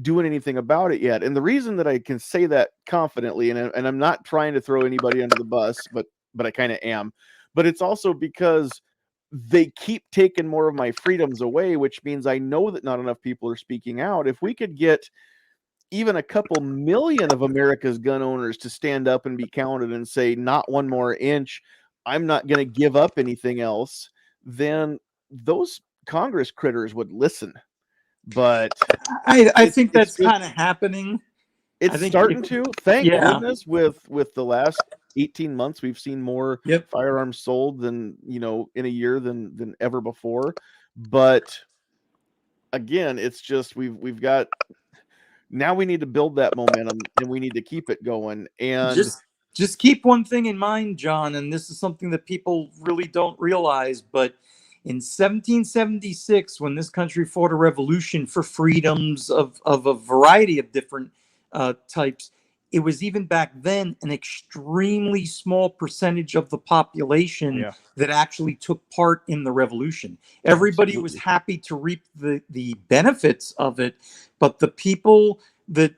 Speaker 1: doing anything about it yet. And the reason that I can say that confidently, and I'm not trying to throw anybody under the bus, but I kind of am, but it's also because they keep taking more of my freedoms away, which means I know that not enough people are speaking out. If we could get even a couple million of America's gun owners to stand up and be counted and say, not one more inch, I'm not going to give up anything else, then those Congress critters would listen. But
Speaker 2: I think
Speaker 1: it's
Speaker 2: that's
Speaker 1: just,
Speaker 2: kind of happening.
Speaker 1: it's
Speaker 2: I think
Speaker 1: starting to, thank
Speaker 2: Yeah.
Speaker 1: goodness, with the last 18 months, we've seen more
Speaker 2: Yep.
Speaker 1: firearms sold than, in a year than ever before. But again, it's just, we've got, now we need to build that momentum, and we need to keep it going. And
Speaker 2: Just keep one thing in mind, John, and this is something that people really don't realize, but In 1776, when this country fought a revolution for freedoms of a variety of different types, it was even back then an extremely small percentage of the population
Speaker 1: Yeah.
Speaker 2: that actually took part in the revolution. Everybody was
Speaker 1: Absolutely.
Speaker 2: happy to reap the benefits of it, but the people that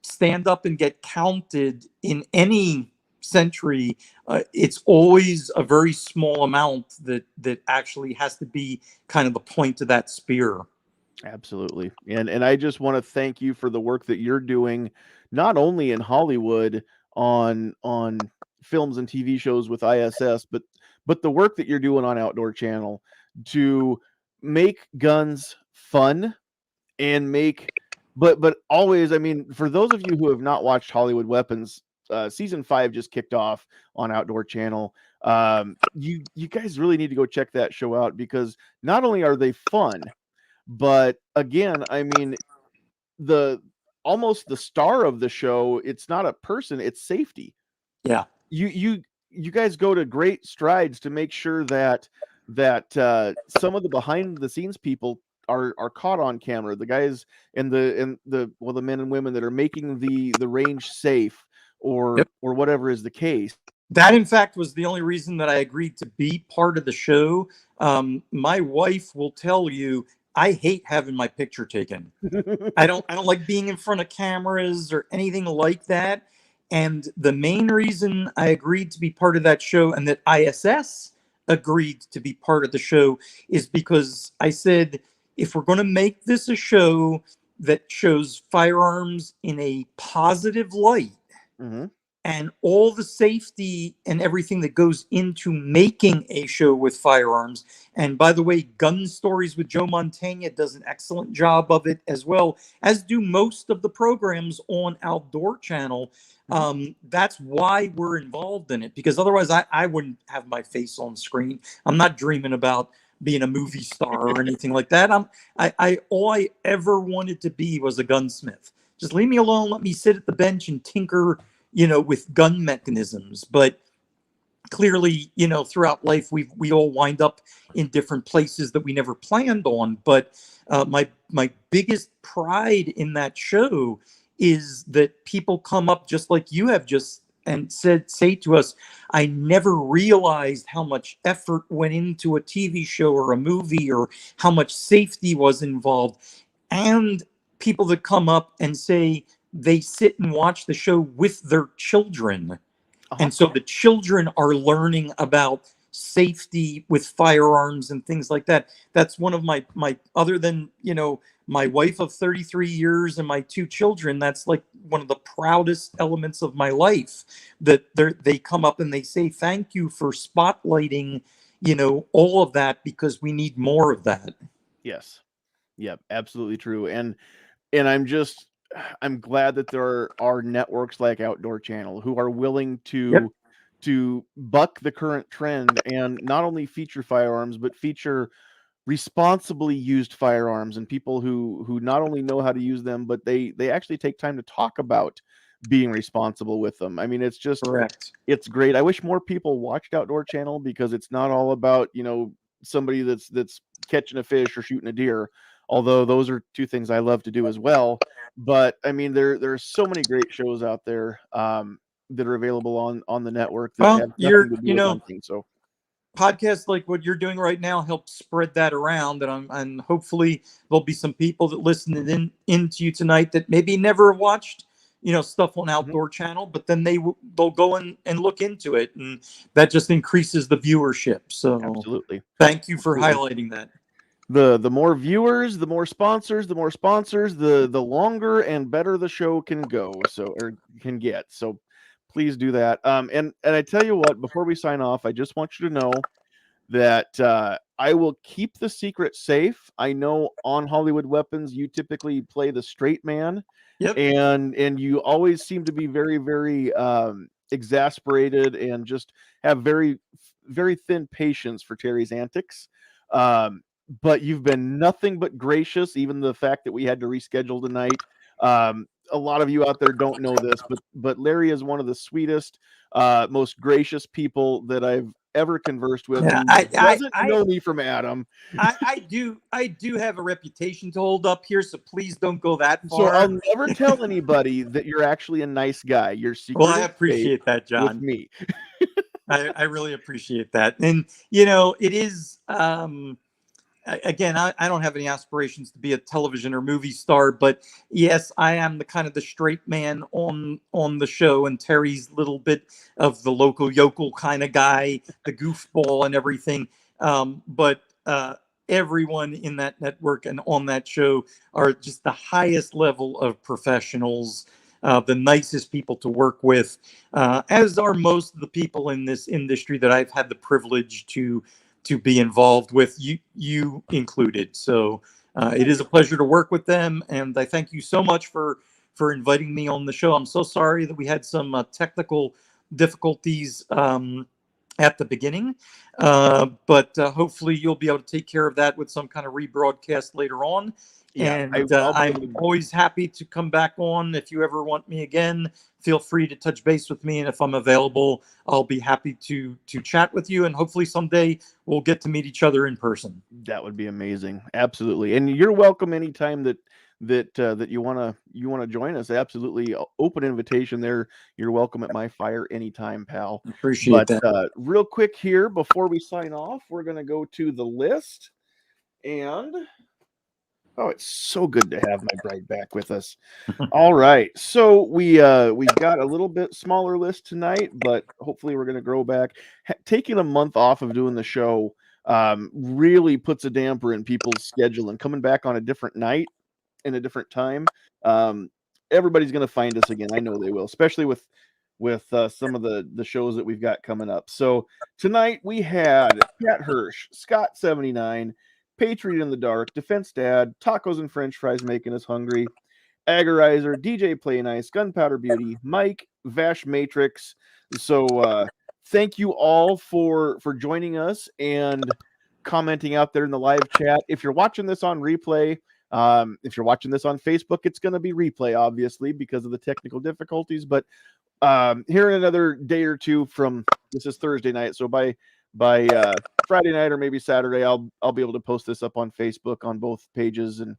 Speaker 2: stand up and get counted in any century, it's always a very small amount that actually has to be kind of the point of that spear.
Speaker 1: Absolutely. And I just want to thank you for the work that you're doing, not only in Hollywood on films and TV shows with ISS, but the work that you're doing on Outdoor Channel to make guns fun and make but always, I mean, for those of you who have not watched Hollywood Weapons, season 5 just kicked off on Outdoor Channel. You guys really need to go check that show out, because not only are they fun, but again, I mean, the almost the star of the show, it's not a person, it's safety.
Speaker 2: Yeah.
Speaker 1: You guys go to great strides to make sure that some of the behind the scenes people are caught on camera. The guys and the well, the men and women that are making the range safe, or
Speaker 2: Yep.
Speaker 1: or whatever is the case.
Speaker 2: That, in fact, was the only reason that I agreed to be part of the show. My wife will tell you I hate having my picture taken. I don't like being in front of cameras or anything like that. And the main reason I agreed to be part of that show, and that ISS agreed to be part of the show, is because I said, if we're going to make this a show that shows firearms in a positive light,
Speaker 1: Mm-hmm.
Speaker 2: and all the safety and everything that goes into making a show with firearms. And by the way, Gun Stories with Joe Mantegna does an excellent job of it, as well as do most of the programs on Outdoor Channel. That's why we're involved in it, because otherwise I wouldn't have my face on screen. I'm not dreaming about being a movie star or anything like that. All I ever wanted to be was a gunsmith. Just leave me alone. Let me sit at the bench and tinker, with gun mechanisms. But clearly, throughout life, we all wind up in different places that we never planned on. But my biggest pride in that show is that people come up just like you have just and say to us, I never realized how much effort went into a TV show or a movie, or how much safety was involved. And people that come up and say they sit and watch the show with their children. And so the children are learning about safety with firearms and things like that. That's one of my other than, my wife of 33 years and my 2 children, that's like one of the proudest elements of my life, that they come up and they say, thank you for spotlighting, all of that, because we need more of that.
Speaker 1: Yes. Yep, absolutely true. And I'm glad that there are networks like Outdoor Channel who are willing
Speaker 2: Yep.
Speaker 1: to buck the current trend and not only feature firearms, but feature responsibly used firearms, and people who not only know how to use them, but they actually take time to talk about being responsible with them. I mean, it's just
Speaker 2: Correct.
Speaker 1: it's great. I wish more people watched Outdoor Channel, because it's not all about, somebody that's catching a fish or shooting a deer, although those are 2 things I love to do as well. But I mean, there are so many great shows out there that are available on the network that
Speaker 2: Well,
Speaker 1: have nothing to do with hunting. So
Speaker 2: podcasts like what you're doing right now help spread that around, and hopefully there'll be some people that listen into you tonight that maybe never watched stuff on Outdoor Channel, but then they'll go and look into it, and that just increases the viewership. So
Speaker 1: absolutely,
Speaker 2: thank you for highlighting that.
Speaker 1: The more viewers, the more sponsors, the longer and better the show can go, or can get. So please do that. And I tell you what, before we sign off, I just want you to know that I will keep the secret safe. I know on Hollywood Weapons, you typically play the straight man.
Speaker 2: Yep.
Speaker 1: And you always seem to be very, very exasperated and just have very, very thin patience for Terry's antics. But you've been nothing but gracious, even the fact that we had to reschedule tonight. a lot of you out there don't know this, but Larry is one of the sweetest, most gracious people that I've ever conversed with.
Speaker 2: Yeah,
Speaker 1: Who doesn't know me from Adam.
Speaker 2: I do have a reputation to hold up here, so please don't go that
Speaker 1: So
Speaker 2: far.
Speaker 1: I'll never tell anybody that you're actually a nice guy. Your secret
Speaker 2: Well, I
Speaker 1: is safe
Speaker 2: appreciate that,
Speaker 1: with
Speaker 2: John.
Speaker 1: me.
Speaker 2: I really appreciate that. And, you know, it is, again, I don't have any aspirations to be a television or movie star, but yes, I am the kind of the straight man on the show, and Terry's little bit of the local yokel kind of guy, the goofball and everything. But everyone in that network and on that show are just the highest level of professionals, the nicest people to work with, as are most of the people in this industry that I've had the privilege to be involved with, you included. So it is a pleasure to work with them, and I thank you so much for inviting me on the show. I'm so sorry that we had some technical difficulties at the beginning, but hopefully you'll be able to take care of that with some kind of rebroadcast later on.
Speaker 1: Yeah,
Speaker 2: And I'm always happy to come back on. If you ever want me again, feel free to touch base with me. And if I'm available, I'll be happy to chat with you. And hopefully someday we'll get to meet each other in person.
Speaker 1: That would be amazing. Absolutely. And you're welcome anytime that you want to join us. Absolutely. Open invitation there. You're welcome at my fire anytime, pal.
Speaker 2: Appreciate
Speaker 1: that.
Speaker 2: that.
Speaker 1: Real quick here, before we sign off, we're going to go to the list. And oh, it's so good to have my bride back with us. All right. So we've got a little bit smaller list tonight, but hopefully we're going to grow back. Taking a month off of doing the show really puts a damper in people's schedule, and coming back on a different night in a different time. Everybody's going to find us again. I know they will, especially with some of the shows that we've got coming up. So tonight we had Pat Hirsch, Scott 79, Patriot in the Dark, Defense Dad, Tacos and French Fries Making Us Hungry, Agorizer, DJ Play Nice, Gunpowder Beauty, Mike, Vash Matrix. So thank you all for joining us and commenting out there in the live chat. If you're watching this on replay, if you're watching this on Facebook, it's going to be replay, obviously, because of the technical difficulties. But here in another day or two from this is Thursday night, so by Friday night or maybe Saturday, I'll be able to post this up on Facebook on both pages and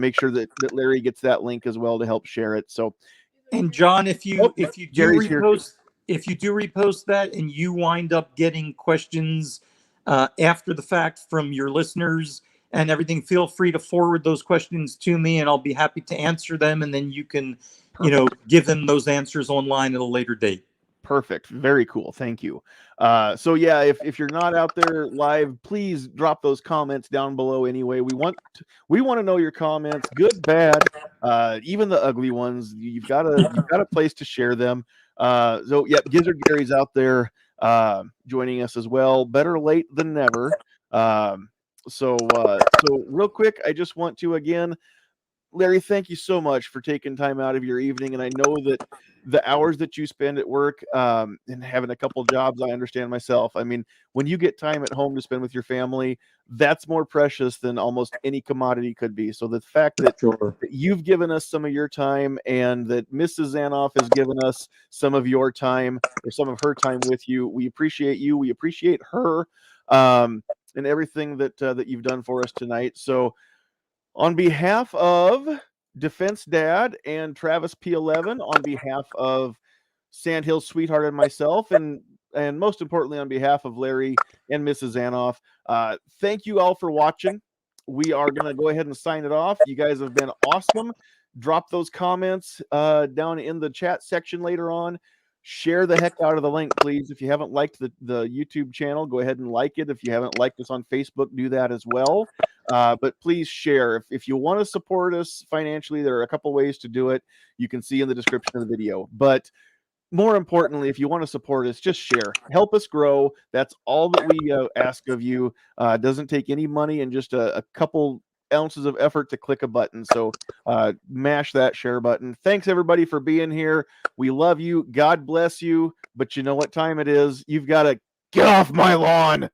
Speaker 1: make sure that Larry gets that link as well to help share it. So,
Speaker 2: and John, if you do repost that and you wind up getting questions after the fact from your listeners and everything, feel free to forward those questions to me, and I'll be happy to answer them. And then you can, give them those answers online at a later date.
Speaker 1: Perfect. Very cool. Thank you. So yeah, if you're not out there live, please drop those comments down below anyway. We want to know your comments, good, bad, even the ugly ones. You've got a place to share them. So yeah, Gizzard Gary's out there joining us as well. Better late than never. So real quick, I just want to again, Larry, thank you so much for taking time out of your evening. And I know that the hours that you spend at work and having a couple jobs, I understand myself. I mean, when you get time at home to spend with your family, that's more precious than almost any commodity could be. So the fact that you've given us some of your time and that Mrs. Zanoff has given us some of your time or some of her time with you, we appreciate you. We appreciate her and everything that you've done for us tonight. So on behalf of Defense Dad and Travis P11, on behalf of Sandhill's Sweetheart and myself, and most importantly, on behalf of Larry and Mrs. Zanoff, thank you all for watching. We are going to go ahead and sign it off. You guys have been awesome. Drop those comments down in the chat section later on. Share the heck out of the link, please. If you haven't liked the YouTube channel, go ahead and like it. If you haven't liked us on Facebook, do that as well. But please share. If you want to support us financially, there are a couple ways to do it. You can see in the description of the video. But more importantly, if you want to support us, just share. Help us grow. That's all that we ask of you. It doesn't take any money and just a couple ounces of effort to click a button. So mash that share button. Thanks, everybody, for being here. We love you. God bless you. But you know what time it is. You've got to get off my lawn.